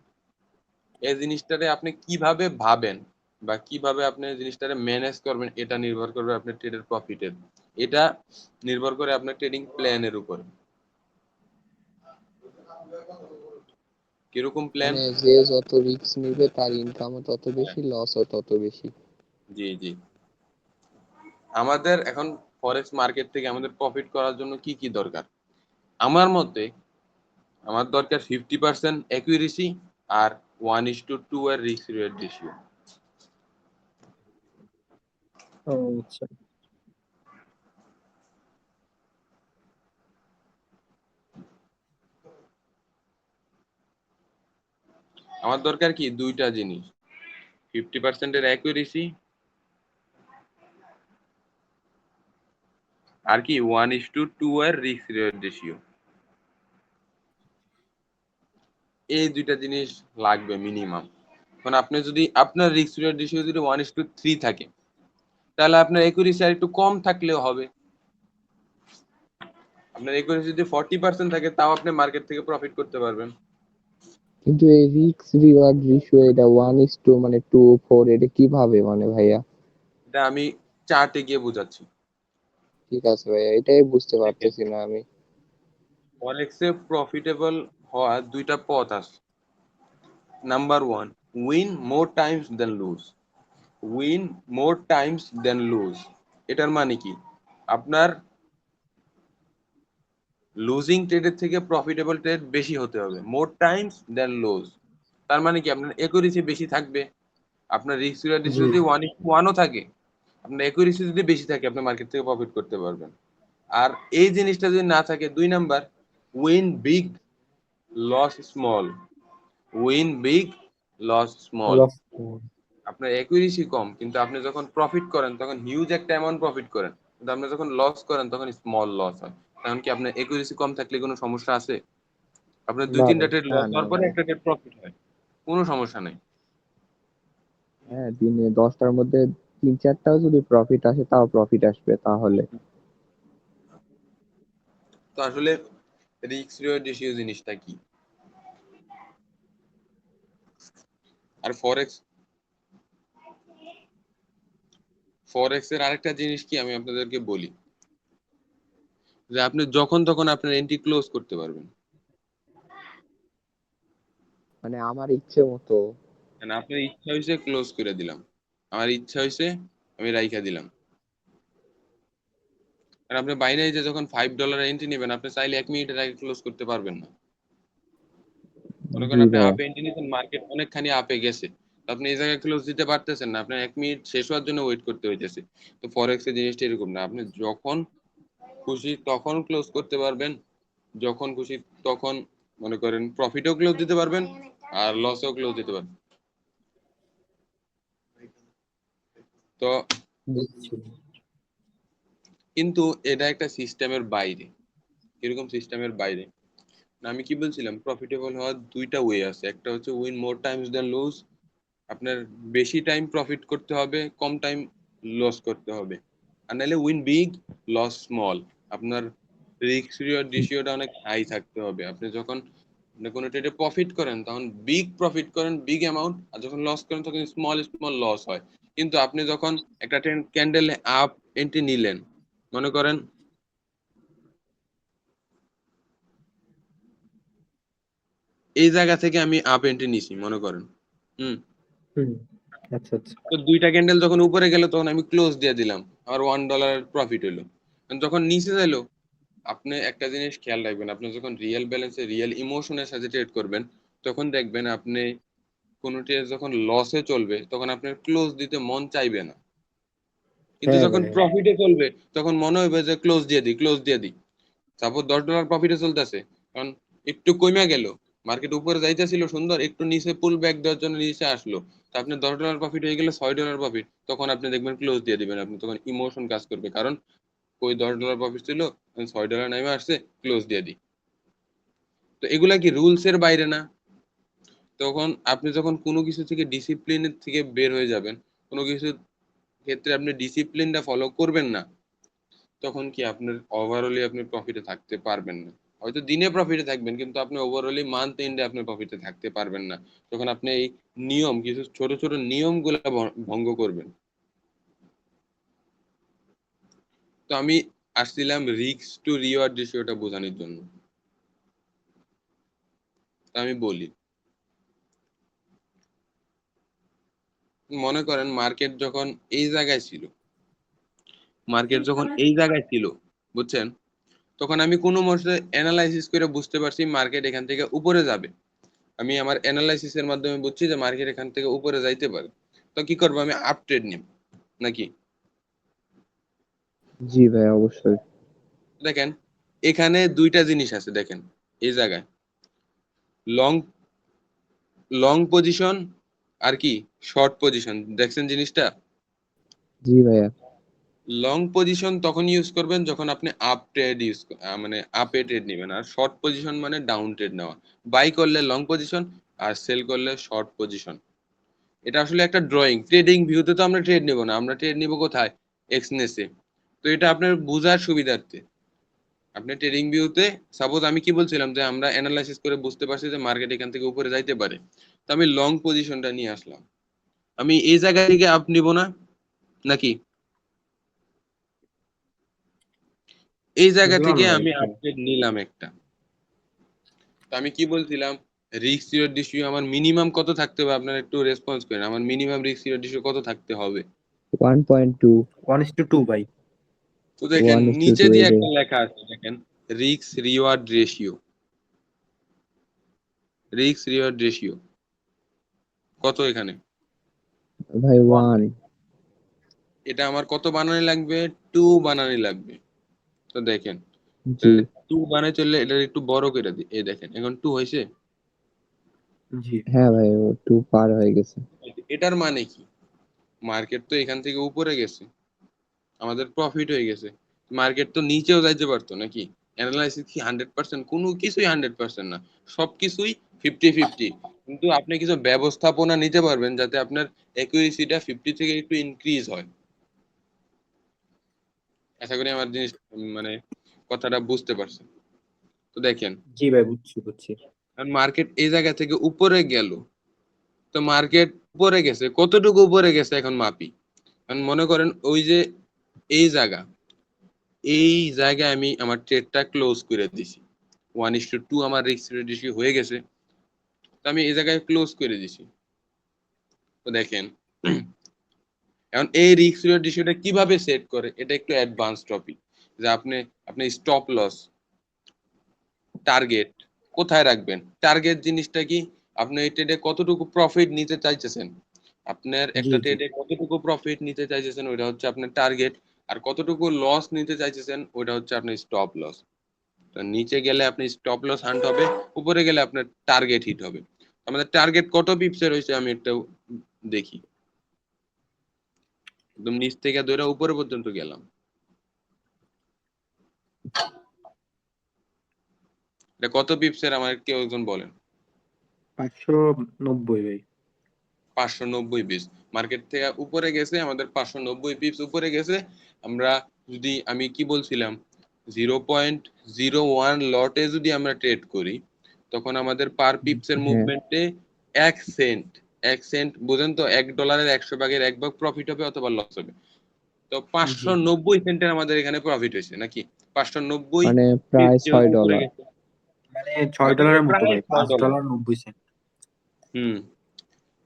A: এই জিনিসটারে আপনি কিভাবে ভাবেন বা কিভাবে আপনি জিনিসটারে ম্যানেজ করবেন, এটা নির্ভর করবে আপনার ট্রেডের প্রফিটের। এটা নির্ভর করে আপনার ট্রেডিং প্ল্যানের উপর। কিরকম প্ল্যান?
B: মানে যে যত রিস্ক নিবে তার ইনকামও তত বেশি, লসও তত বেশি।
A: জি জি। আমাদের এখন ফরেক্স মার্কেট থেকে আমাদের প্রফিট করার জন্য কি কি দরকার? আমার মতে আমার দরকার 50% অ্যাকুরেসি আর 1:2 এর রিস্ক রেট রেশিও।
C: ও আচ্ছা।
A: আমার দরকার কি দুইটা জিনিস, 50% এর অ্যাকুরেসি আর কি 1:2 এর রিস্ক রেট রেশিও। এই দুইটা জিনিস লাগবে মিনিমাম। কারণ আপনি যদি আপনার রিস্ক রেট রেশিও যদি 1:3 থাকে, তাহলে আপনার অ্যাকুরেসি আর একটু কম থাকলেও হবে। আপনার অ্যাকুরেসি যদি 40% থাকে, তাও আপনি মার্কেট থেকে প্রফিট করতে পারবেন।
B: কিন্তু এই রিস্ক রিওয়ার্ড রেশিও এটা 1:2 মানে 2:4, এটা কিভাবে মানে ভাইয়া?
A: এটা আমি চার্টে গিয়ে বোঝাচ্ছি।
B: ঠিক আছে ভাইয়া, এটাই বুঝতে
A: দেখেন,
B: পারতেছি না আমি।
A: ফরেক্সে প্রফিটেবল হওয়ার দুইটা পথ আছে। Number one, win more times than lose. Win more times than lose, এটার মানে কি, আপনার লুজিং ট্রেডের থেকে প্রফিটেবল ট্রেড বেশি হতে হবে, মোর টাইমস দেন লুজ। তার মানে কি, আপনার একুরেসি বেশি থাকবে। আপনার রিস্ক রেশিও
C: জি
A: যদি 1:1 থাকে, আপনার একুরেসি যদি বেশি থাকে, আপনি মার্কেট থেকে প্রফিট করতে পারবেন। আর এই জিনিসটা যদি না থাকে, 2 number, win big loss small. Win big loss small.
C: Loss.
A: আপনার অ্যাকুরেসি কম, কিন্তু আপনি যখন প্রফিট করেন তখন হিউজ একটা অ্যামাউন্ট প্রফিট করেন, কিন্তু আপনি যখন লস করেন তখন স্মল লস হয়। কারণ কি, আপনার অ্যাকুরেসি কম থাকলে কোনো সমস্যা আছে? আপনার দুই
C: না
A: তিনটা
C: ভাই।
A: ট্রেড
B: না
A: লস
B: না
A: হওয়ার পরে
B: না।
A: একটা ট্রেড প্রফিট হয়, কোনো সমস্যা নেই।
B: হ্যাঁ, দিনে 10টার মধ্যে 3-4টাও যদি প্রফিট আসে তাও প্রফিট আসবে তাহলে।
A: তো আসলে রিস্ক রিওয়ার্ড রেশিও জিনিসটা কি? আর ফরেক্স এর আরেকটা জিনিস কি আমি আপনাদেরকে বলি, যে আপনি যখন তখন আপনার এন্ট্রি ক্লোজ করতে পারবেন।
B: মানে আমার ইচ্ছে মতো।
A: মানে আপনার ইচ্ছা হয়েছে ক্লোজ করে দিলাম, আমার ইচ্ছা হয়েছে আমি রাইখা দিলাম। আর আপনি বাইনারি যে যখন $5 এন্ট্রি নেবেন, আপনি চাইলে 1 মিনিটের আগে ক্লোজ করতে পারবেন না। মনে করেন
B: জি
A: আপনি
B: ভাইয়া।
A: আপে এন্ট্রি নিয়েছেন, মার্কেট অনেকখানি আপে গেছে, তো আপনি এই জায়গায় ক্লোজ দিতে পারতেছেন না, আপনার 1 মিনিট শেষ হওয়ার জন্য ওয়েট করতে হইতেছে। তো ফরেক্স এর জিনিসটা এরকম না, আপনি যখন খুশি তখন ক্লোজ করতে পারবেন, যখন খুশি তখন, মনে করেন প্রফিটও ক্লোজ দিতে পারবেন আর লসও ক্লোজ দিতে পারবেন। তো
C: বুঝছি।
A: কিন্তু এটা একটা সিস্টেমের বাইরে। এরকম সিস্টেমের বাইরে না, আমি কি বলছিলাম, প্রফিটেবল হওয়ার দুইটা ওয়ে আছে। একটা হচ্ছে win more times than loose, আপনার বেশি টাইম প্রফিট করতে হবে, কম টাইম লস করতে হবে। আর নাহলে উইন বিগ লস স্মল, আপনার রিস্ক রিওয়ার্ড রেশিওটা অনেক হাই থাকতে হবে। আপনি যখন আপনি কোনো ট্রেডে প্রফিট করেন তখন বিগ প্রফিট করেন, বিগ অ্যামাউন্ট, আর যখন লস করেন তখন স্মল স্মল লস হয়। কিন্তু আপনি যখন একটা ক্যান্ডেলে আপ এন্ট্রি নিলেন, মনে করেন এই জায়গা থেকে আমি আপ এন্ট্রি নিছি মনে করেন, হুম,
C: হুম। আচ্ছা আচ্ছা।
A: তো দুইটা ক্যান্ডেল যখন উপরে গেল তখন আমি ক্লোজ দিয়ে দিলাম, আমার $1 প্রফিট হলো। যখন নিচে গেলো, আপনি একটা জিনিস খেয়াল রাখবেন, আপনি যখন রিয়েল ব্যালেন্সে রিয়েল ইমোশনের সাথে ট্রেড করবেন তখন দেখবেন আপনি কোনো ট্রেড যখন লসে চলবে তখন আপনার ক্লোজ দিতে মন চাইবে না, কিন্তু
C: হ্যাঁ
A: যখন
C: ভাই।
A: প্রফিটে চলবে তখন মনে হবে যে ক্লোজ দিয়ে দিই, ক্লোজ দিয়ে দিই। সাপোজ $10 প্রফিটে চলতেছে, কারণ একটু কমে গেল, মার্কেট উপরে যাইতেছিল সুন্দর, একটু নিচে পুল ব্যাক দেওয়ার জন্য নিচে আসলো, তো আপনি $10 প্রফিট হয়ে গেলে $6 প্রফিট, তখন আপনি দেখবেন ক্লোজ দিয়ে দিবেন, আপনি তখন ইমোশন কাজ করবে, কারণ ওই $10 প্রফিট ছিল, $6 নেমে আসছে, ক্লোজ দিয়ে দিই। তো এগুলা কি রুলস এর বাইরে না? তখন আপনি যখন কোনো কিছু থেকে ডিসিপ্লিনের থেকে বের হয়ে যাবেন, কোনো কিছুর ক্ষেত্রে আপনি ডিসিপ্লিনটা ফলো করবেন না, তখন কি আপনার ওভারঅলি আপনি প্রফিটে থাকতে পারবেন না। হয়তো দিনে প্রফিটে থাকবেন কিন্তু আপনি ওভারঅলি মান্থ এন্ডে আপনি প্রফিটে থাকতে পারবেন না, তখন আপনি এই নিয়ম, কিছু ছোট ছোট নিয়মগুলো ভঙ্গ করবেন। তো আমি আসছিলাম রিস্ক টু রিওয়ার্ড রেশিওটা বোঝানোর জন্য। তো আমি বলি, মনে করেন মার্কেট যখন এই জায়গায় ছিল, মার্কেট যখন এই জায়গায় ছিল, বুঝছেন, তখন আমি কোনো মতে অ্যানালাইসিস করে বুঝতে পারছি মার্কেট এখান থেকে উপরে যাবে। আমি আমার অ্যানালাইসিসের মাধ্যমে বুঝছি যে মার্কেট এখান থেকে উপরে যাইতে পারে, তো কি করবো, আমি আপ ট্রেড নিব নাকি?
B: জি ভাই, অবশ্যই।
A: দেখেন এখানে দুইটা জিনিস আছে, দেখেন এই জায়গায় লং লং পজিশন আর কি শর্ট পজিশন, দেখছেন জিনিসটা?
B: জি ভাইয়া।
A: লং পজিশন তখন ইউজ করবেন যখন আপনি আপ ট্রেড মানে আপে ট্রেড নেবেন, আর শর্ট পজিশন মানে ডাউন ট্রেড নেওয়া। বাই করলে লং পজিশন আর সেল করলে শর্ট পজিশন। এটা আসলে একটা ড্রয়িং, ট্রেডিং ভিউতে তো আমরা ট্রেড নেব না, আমরা ট্রেড নিব কোথায়, এক্সনেসে। তো এটা আপনার বোঝার সুবিধার্থে আপনি ট্রেডিং ভিউতে, সাপোজ আমি কি বলছিলাম যে আমরা অ্যানালাইসিস করে বুঝতে পারছি যে মার্কেট এখান থেকে উপরে যাইতে পারে, তো আমি লং পজিশনটা নিয়ে আসলাম। আমি এই জায়গা থেকে আপ নিব না নাকি? এই জায়গা
C: বুঝলাম
A: থেকে
C: না ভাই
A: আমি
C: একটু।
A: আপ ট্রেড নিলাম একটা। তো আমি কি বলছিলাম, রিস্ক রিওয়ার্ড রেশিও আমার মিনিমাম কত থাকতে হবে, আপনারা একটু রেসপন্স করেন, আমার মিনিমাম রিস্ক রিওয়ার্ড রেশিও কত থাকতে হবে?
B: 1.2।
C: 1:2 ভাই।
A: তো দেখেন নিচে
B: 1:2
A: দিয়ে
B: এটাই।
A: একটা লেখা আছে, দেখেন risk reward ratio, risk reward ratio কত এখানে?
B: ভাই
C: 1
B: 1।
C: ভাই।
A: এটা আমার কত বানানি লাগবে, 2 বানানি লাগবে। তো দেখেন
B: জি।
A: 2 বানাই চললে এটা একটু বড় করে দিই, এই দেখেন এখন 2 হয়েছে।
C: জি।
B: হ্যাঁ ভাই, ও 2 পার হয়ে গেছে।
A: এটার মানে কি, মার্কেট তো এখান থেকে উপরে গেছে, আমাদের প্রফিট হয়ে গেছে, মার্কেট তো নিচেও যাইতে পারতো নাকি? অ্যানালাইসিস কি 100%? কোনো কিছুই 100% না, সবকিছুই 50-50। কিন্তু আপনি কিছু ব্যবস্থাপনা নিতে পারবেন যাতে আপনার অ্যাকুরেসিটা 50 থেকে একটু ইনক্রিজ হয়। আশা করি আমার জিনিস মানে কথাটা বুঝতে পারছেন। তো দেখেন
C: জি ভাই, বুঝছি বুঝছি।
A: মার্কেট এই জায়গা থেকে উপরে গেল, তো মার্কেট উপরে গেছে, কতটুকু উপরে গেছে এখন মাপি। কারণ মনে করেন ওই যে এই জায়গা, এই জায়গায় আমি আমার ট্রেডটা ক্লোজ করে দিছি, 1:2 আমার রিস্ক রেশিও হয়ে গেছে, তো আমি এই জায়গায় ক্লোজ করে দিছি। তো দেখেন এখন এই রিস্ক রেশিওটা কিভাবে সেট করে, এটা একটু অ্যাডভান্স টপিক, যে আপনি আপনি স্টপ লস, টার্গেট কোথায় রাখবেন। টার্গেট জিনিসটা কি, আপনি এই ট্রেডে কতটুকু প্রফিট নিতে চাইতেছেন, আপনার
C: জি
A: একটা
C: জি।
A: ট্রেডে কতটুকু প্রফিট নিতে চাইতেছেন ওইটা হচ্ছে আপনার টার্গেট, আর কতটুকু লস নিতে চাইতেছেন ওইটা হচ্ছে আপনার স্টপ লস। তো নিচে গেলে আপনি স্টপ লস হান্ট হবে, উপরে গেলে আপনার টার্গেট হিট হবে। আমাদের টার্গেট কত পিপসের হয়েছে আমি একটা দেখি, একদম নিচ থেকে ধরে উপরে পর্যন্ত গেলাম, এটা কত পিপসের আমার কেউ একজন বলেন?
C: 590 ভাই।
A: 590 পিপস মার্কেট থেকে উপরে গেছে, আমাদের 590 পিপস উপরে গেছে। আমরা যদি, আমি কি বলছিলাম, 0.01 লটে যদি আমরা ট্রেড করি তখন আমাদের পার পিপসের
B: হ্যাঁ।
A: মুভমেন্টে 1 সেন্ট, 1 সেন্ট বুঝেন তো, $1 100 ভাগের 1 ভাগ প্রফিট হবে অথবা লস হবে। তো
C: জি।
A: 590 সেন্টের আমাদের এখানে প্রফিট হয়েছে নাকি? 590
B: মানে
A: পিপস
B: প্রায়
A: যেহেতু উপরে
B: $6।
A: গেছে,
C: মানে
A: মানে
C: $6 মতো
A: প্রায়
C: ভাই,
A: $6।
C: $5.90।
A: হুম,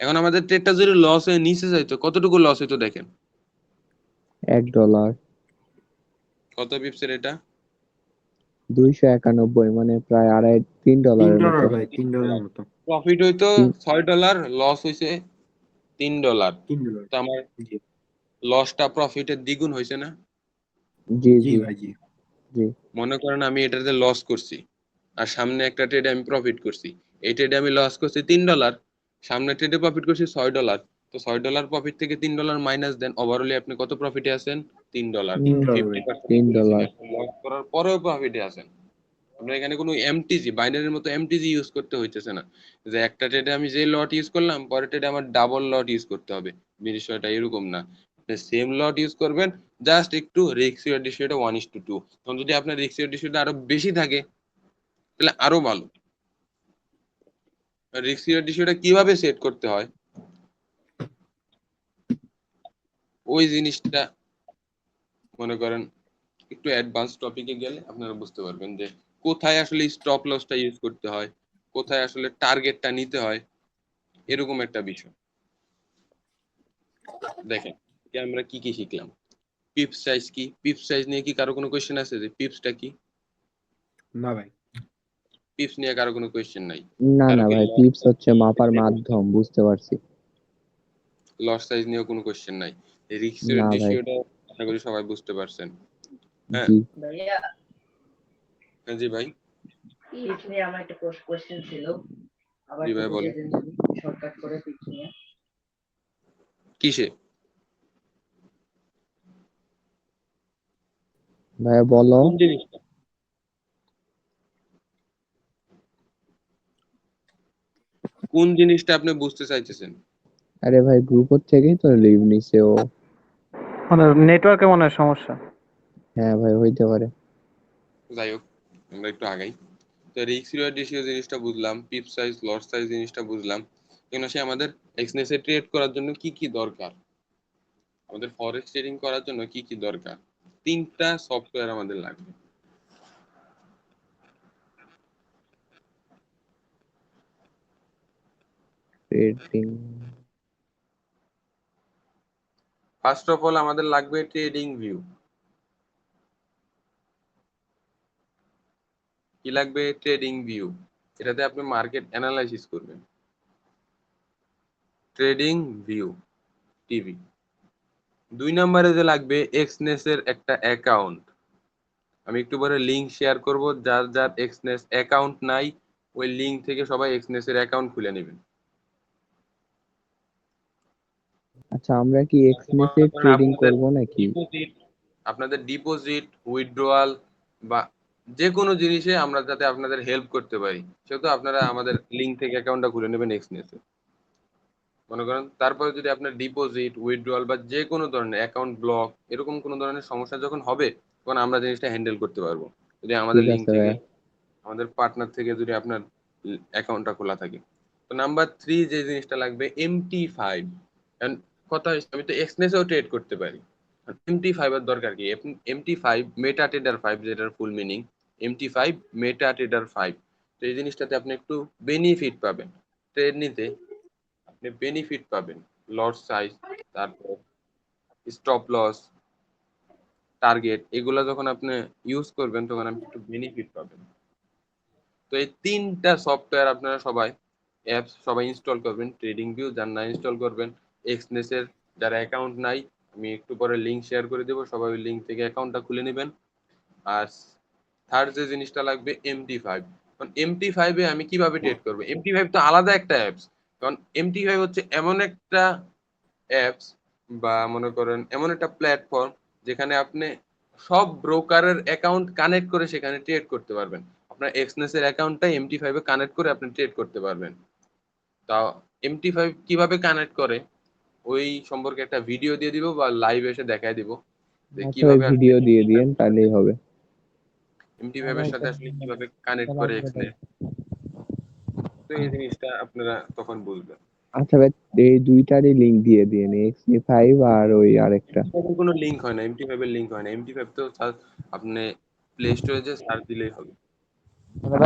A: এখন আমাদের ট্রেডটা যদি লস হয়ে নিচে যাইতো, কতটুকু লস হইতো দেখেন।
B: $1,
A: কত পিপসের এটা?
B: 291, মানে প্রায় $3
C: $3
B: মতো।
C: ভাই, $3 মতো।
A: প্রফিট হইতো
B: তিন-
A: $6, লস হইছে $3।
C: $3।
A: তো আমার
C: জি
A: লসটা প্রফিটের দ্বিগুণ হয়েছে না?
B: জি
C: জি
B: জি
C: ভাই, জি।
B: জি।
A: মনে করেন আমি এটাতে লস করছি, আর সামনে একটা ট্রেডে আমি প্রফিট করছি। এই ট্রেডে আমি লস করছি $3, সামনে ট্রেডে প্রফিট করছি $6। তো $6 প্রফিট থেকে $3 মাইনাস দেন, ওভারঅলি আপনি কত প্রফিটে আছেন? $3।
C: $3 ভাই।
A: 50%
B: $3।
A: আপনি লস করার পরেও প্রফিটে আছেন। আপনার এখানে কোনো এমটিজি, বাইনারির মতো এমটিজি ইউজ করতে হইতেছে না, যে একটা ট্রেডে আমি যে লট ইউজ করলাম পরের ট্রেডে আমার ডাবল লট ইউজ করতে হবে। বিষয়টা এরকম না, আপনি সেম লট ইউজ করবেন, জাস্ট একটু রিস্ক রেশিওটা 1:2। তখন যদি আপনার রিস্ক রেশিওটা আরো বেশি থাকে তাহলে আরো ভালো। রিস্ক রেশিওটা কিভাবে সেট করতে হয় ওই জিনিসটা মনে করেন একটু অ্যাডভান্স টপিকে গেলে আপনারা বুঝতে পারবেন যে কোথায় আসলে স্টপ লসটা ইউজ করতে হয়, কোথায় আসলে টার্গেটটা নিতে হয়, এরকম একটা বিষয়। দেখেন যে আমরা কি কি শিখলাম। পিপস সাইজ কি? পিপস সাইজ নিয়ে কি কারো কোনো কোয়েশ্চেন আছে যে পিপসটা কি?
C: না ভাই।
A: পিপস নিয়ে কারো কোনো কোয়েশ্চেন নাই?
B: না
A: কারো
B: না
A: কি
B: ভাই, পিপস হচ্ছে মাপার মাধ্যম, বুঝতে পারছি।
A: লস সাইজ নিয়েও কোনো কোয়েশ্চেন নাই? রিস্ক
B: না ভাই।
A: রেশিওটা আশা করি সবাই বুঝতে পারছেন। হ্যাঁ
B: জি
F: ভাইয়া,
A: হ্যাঁ জি ভাই।
F: পিচ নিয়ে আমার একটা কোশ্চেন ছিল, আবার
A: জি
F: একটু
A: ভাই বলেন।
F: বুঝিয়ে দিন যদি, শর্টকাট করে পিচ নিয়ে।
A: কিসে?
B: ভাইয়া বলো।
A: কোন জিনিসটা? কোন জিনিসটা আপনি বুঝতে চাইতেছেন?
B: আরে ভাই, গ্রুপ থেকেই তো লিভ নিছে ও।
D: মানে নেটওয়ার্কে মনে হয় সমস্যা।
B: হ্যাঁ ভাই, হইতে পারে।
A: যাই হোক, আমরা একটু আগাই। তো রিস্ক রিওয়ার্ড রেশিও জিনিসটা বুঝলাম, পিপ সাইজ লট সাইজ জিনিসটা বুঝলাম। এখন আসে আমাদের এক্সনেসে ট্রেড করার জন্য কি কি দরকার, আমাদের ফরেক্স ট্রেডিং করার জন্য কি কি দরকার। তিনটা সফটওয়্যার আমাদের লাগবে।
B: ট্রেডিং।
A: ফার্স্ট অফ অল আমাদের লাগবে ট্রেডিং ভিউ। কি লাগবে? Trading view. এটাতে আপনি মার্কেট অ্যানালাইসিস করবেন। Trading view TV. 2 নম্বরে যে লাগবে এক্সনেসের একটা অ্যাকাউন্ট। আমি একটু পরে লিংক শেয়ার করব, যার যার এক্সনেস অ্যাকাউন্ট নাই ওই লিংক থেকে সবাই এক্সনেসের অ্যাকাউন্ট খুলে নেবেন।
B: আচ্ছা, আমরা কি এক্সনেসে ট্রেডিং করব নাকি?
A: আপনাদের ডিপোজিট উইথড্রয়াল বা যে কোনো জিনিসে আমরা যাতে আপনাদের হেল্প করতে পারি, সেহেতু আপনারা আমাদের লিংক থেকে অ্যাকাউন্টটা খুলে নেবেন এক্সনেসে। মনে করেন তারপরে যদি আপনার ডিপোজিট উইথড্রয়াল বা যে কোনো ধরনের অ্যাকাউন্ট ব্লক এরকম কোনো ধরনের সমস্যা যখন হবে, তখন আমরা জিনিসটা হ্যান্ডেল করতে পারবো যদি আমাদের
B: ঠিক
A: লিংক
B: আছে
A: থেকে,
B: ভাইয়া।
A: আমাদের পার্টনার থেকে যদি আপনার অ্যাকাউন্টটা খোলা থাকে। তো নাম্বার 3 যে জিনিসটা লাগবে MT5। কারণ কথা হচ্ছে আমি তো এক্সনেসেও ট্রেড করতে পারি, MT5 এর দরকার কি? MT5 মেটা ট্রেডার 5, যেটার ফুল মিনিং MT5 মেটা ট্রেডার 5। তো এই জিনিসটাতে আপনি একটু বেনিফিট পাবেন ট্রেড নিতে, আপনি বেনিফিট পাবেন। লট সাইজ, তারপর স্টপ লস, টার্গেট, এগুলা যখন আপনি ইউজ করবেন তখন আপনি একটু বেনিফিট পাবেন। তো এই তিনটা সফটওয়্যার আপনারা সবাই অ্যাপস সবাই ইনস্টল করবেন। ট্রেডিং ভিউ যার না ইনস্টল করবেন, এক্সনেসের যারা অ্যাকাউন্ট নাই আমি একটু পরে লিংক শেয়ার করে দেবো, সবাই ওই লিংক থেকে অ্যাকাউন্টটা খুলে নেবেন। আর থার্ড যে জিনিসটা লাগবে MT5। কারণ MT5-এ আমি কিভাবে ট্রেড করবো? MT5 তো আলাদা একটা অ্যাপস। কারণ MT5 হচ্ছে এমন একটা অ্যাপস বা মনে করেন এমন একটা প্ল্যাটফর্ম যেখানে আপনি সব ব্রোকারের অ্যাকাউন্ট কানেক্ট করে সেখানে ট্রেড করতে পারবেন। আপনার এক্সনেসের অ্যাকাউন্টটা MT5-এ কানেক্ট করে আপনি ট্রেড করতে পারবেন। তাও MT5 কিভাবে কানেক্ট করে ওই সম্পর্কে একটা ভিডিও দিয়ে দিব বা লাইভ এসে দেখায় দিব যে
B: আচ্ছা ভাই,
A: কিভাবে আসলে
B: ভিডিও দিয়ে দিয়েন তাহলেই হবে।
A: MT5 এর সাথে আসলে কিভাবে কানেক্ট করে এক্সনেস। তো এই জিনিসটা আপনারা তখন বুঝবেন।
B: আচ্ছা ভাই, এই দুইটারই লিংক দিয়ে দিয়েন, XC5 আর ওই আরেকটা।
A: MT5 কোনো লিংক হয় না, MT5 এর লিংক হয় না। MT5 তো আপনি প্লে স্টোরে যে সার্চ দিলেই হবে।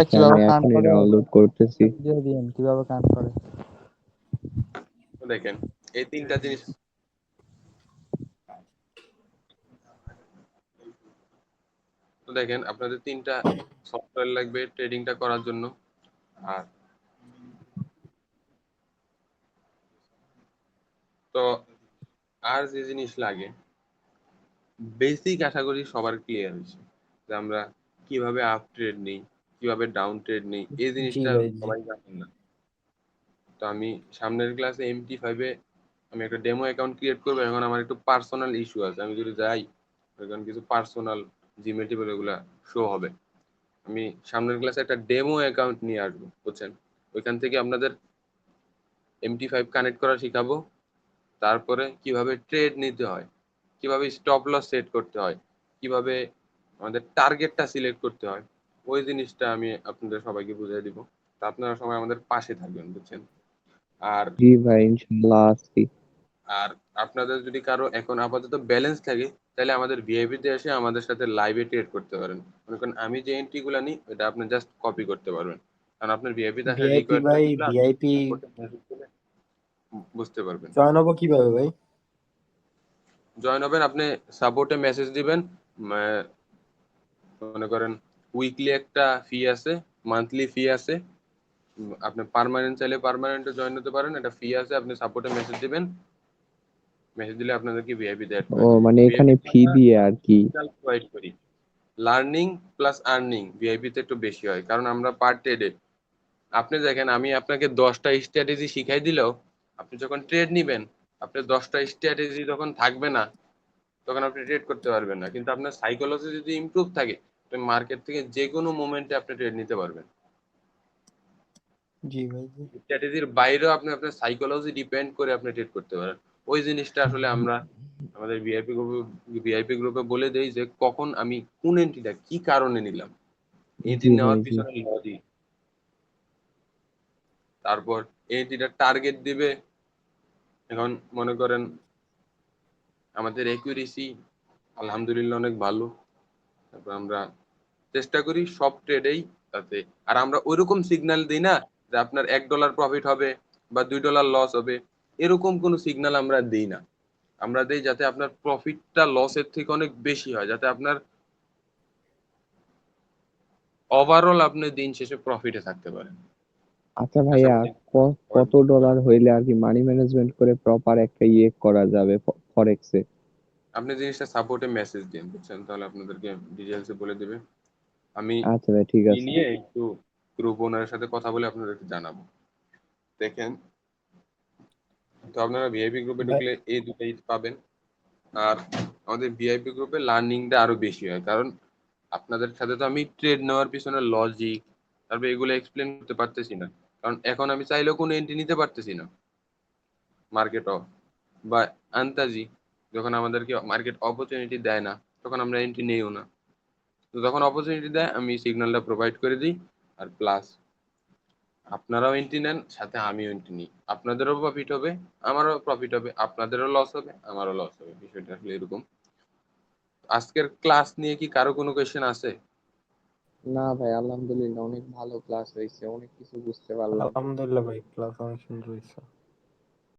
B: আচ্ছা, আমি এখনই ডাউনলোড করতেছি।
G: দিয়ে দিন কিভাবে কাজ করে।
A: দেখেন এই তিনটা জিনিস তো দেখেন আপনাদের তিনটা সফটওয়্যার লাগবে ট্রেডিংটা করার জন্য। আর তো আর যে জিনিস লাগে বেসিক আশা করি সবার ক্লিয়ার হয়েছে যে আমরা কিভাবে আপ ট্রেড নেই, কিভাবে ডাউন ট্রেড নেই, এই
C: জি
A: জিনিসটা
C: ভাই, জি।
A: সবাই জানেন না। তো আমি সামনের ক্লাসে MT5-এ আমি একটা ডেমো অ্যাকাউন্ট ক্রিয়েট করবো। এখন আমার একটু পার্সোনাল ইস্যু আছে, আমি যদি যাই এখন কিছু পার্সোনাল জিমেল টিমেল এগুলা শো হবে। আমি সামনের ক্লাসে একটা ডেমো অ্যাকাউন্ট নিয়ে আসবো, বুঝছেন? ওইখান থেকে আপনাদের MT5 কানেক্ট করা শিখাবো, তারপরে কিভাবে ট্রেড নিতে হয়, কিভাবে স্টপ লস সেট করতে হয়, কিভাবে আমাদের টার্গেটটা সিলেক্ট করতে হয়, ওই জিনিসটা আমি আপনাদের সবাইকে বুঝিয়ে দিব। তা আপনারা সবাই আমাদের পাশে থাকবেন, বুঝছেন? আর
B: জি ভাই, ইনশাল্লাহ আসছি।
A: আর আপনাদের যদি কারো এখন আপাতত ব্যালেন্স থাকে তাহলে আমাদের ভিআইপি তে এসে আমাদের সাথে লাইভে ট্রেড করতে পারেন। মনে করেন আমি যে এন্ট্রি গুলা নিই এটা আপনি জাস্ট কপি করতে পারবেন, কারণ আপনার ভিআইপি তে আসার
C: ভিআইপি ভাই,
A: রিকোয়ারমেন্ট গুলা
C: ভিআইপি
A: বুঝতে পারবেন।
C: জয়েন হবো কিভাবে ভাই?
A: জয়েন হবেন, আপনি সাপোর্টে মেসেজ দিবেন। মনে করেন উইকলি একটা ফি আছে, মান্থলি ফি আছে। আপনি পার্মানেন্ট চাইলে পার্মানেন্টে জয়েন হতে পারেন, এটা ফি আছে। আপনি সাপোর্টে মেসেজ দিবেন, মেসেজ দিলে আপনাদেরকে ভিআইপি তে অ্যাড করে
B: ও
A: দিবে।
B: মানে এখানে
A: ভিআইপি
B: ফি দিয়ে আর কি?
A: প্রোভাইড করি, লার্নিং প্লাস আর্নিং ভিআইপি তে একটু বেশি হয়, কারণ আমরা পার ট্রেডে আপনি দেখেন আমি আপনাকে 10টা স্ট্র্যাটেজি শিখাই দিলেও আপনি যখন ট্রেড নিবেন আপনার 10টা স্ট্র্যাটেজি যখন থাকবে না তখন আপনি ট্রেড করতে পারবেন না। কিন্তু আপনার সাইকোলজি যদি ইমপ্রুভ থাকে আপনি মার্কেট থেকে যে কোনো মোমেন্টে আপনি ট্রেড নিতে পারবেন।
C: জি ভাই, জি।
A: স্ট্র্যাটেজির বাইরেও আপনি আপনার সাইকোলজি ডিপেন্ড করে আপনি ট্রেড করতে পারেন। ওই জিনিসটা আসলে আমরা আমাদের ভিআইপি গ্রুপে বলে দেই যে কখন আমি কোন এন্ট্রিটা কি কারণে নিলাম, এন্ট্রি
B: জি
A: নেওয়ার
B: ভাই, জি।
A: পিছনে লজিক, তারপর এন্ট্রিটা টার্গেট দিবে। এখন মনে করেন আমাদের একুরেসি আলহামদুলিল্লাহ অনেক ভালো। তারপর আমরা চেষ্টা করি সব ট্রেডেই তাতে, আর আমরা ওইরকম সিগন্যাল দিই না যে আপনার $1 প্রফিট হবে বা $2 লস হবে, এরকম কোনো সিগন্যাল আমরা দিই না। আমরা দেই যাতে আপনার প্রফিটটা লসের থেকে অনেক বেশি হয়, যাতে আপনার ওভারঅল আপনি দিন শেষে প্রফিটে থাকতে পারেন।
B: আচ্ছা
A: আশা
B: ভাইয়া,
A: করি সবাই
B: কত
A: বুঝতে
B: ডলার
A: পারবেন।
B: হইলে আর কি মানি ম্যানেজমেন্ট করে প্রপার একটা ইয়ে করা যাবে ফরেক্সে?
A: আপনি জিনিসটা সাপোর্টে মেসেজ দিন, বুঝছেন? তাহলে আপনাদেরকে ডিটেলসে বলে দেবে। আমি
B: আচ্ছা ভাই, ঠিক
A: কি
B: আছে।
A: নিয়ে একটু গ্রুপ ওনারের সাথে কথা বলে আপনাদেরকে জানাবো। দেখেন, তো আপনারা ভিআইপি গ্রুপে
C: ভাই,
A: ঢুকলে এই দুটাই পাবেন। আর আমাদের ভিআইপি গ্রুপে লার্নিংটা আরো বেশি হয়, কারণ আপনাদের সাথে তো আমি ট্রেড নেওয়ার পিছনে লজিক তারপর এগুলো এক্সপ্লেন করতে পারতেছি না, কারণ এখন আমি চাইলেও কোনো এন্ট্রি নিতে পারতেছি না মার্কেট অফ বা আন্তাজি। যখন আমাদেরকে মার্কেট অপরচুনিটি দেয় না তখন আমরা এন্ট্রি নেইও না। তো যখন অপরচুনিটি দেয় আমি সিগন্যালটা প্রোভাইড করে দিই। আর প্লাস আপনারাও এন্ট্রি নেন, সাথে আমিও এন্ট্রি নিই, আপনাদেরও প্রফিট হবে আমারও প্রফিট হবে, আপনাদেরও লস হবে আমারও লস হবে। বিষয়টা আসলে এরকম। আজকের ক্লাস নিয়ে কি কারো কোনো কোয়েশ্চেন আছে?
B: না ভাই, আলহামদুলিল্লাহ অনেক ভালো ক্লাস হয়েছে, অনেক কিছু বুঝতে পারলাম।
C: আলহামদুলিল্লাহ ভাই, ক্লাস অনেক সুন্দর হয়েছে।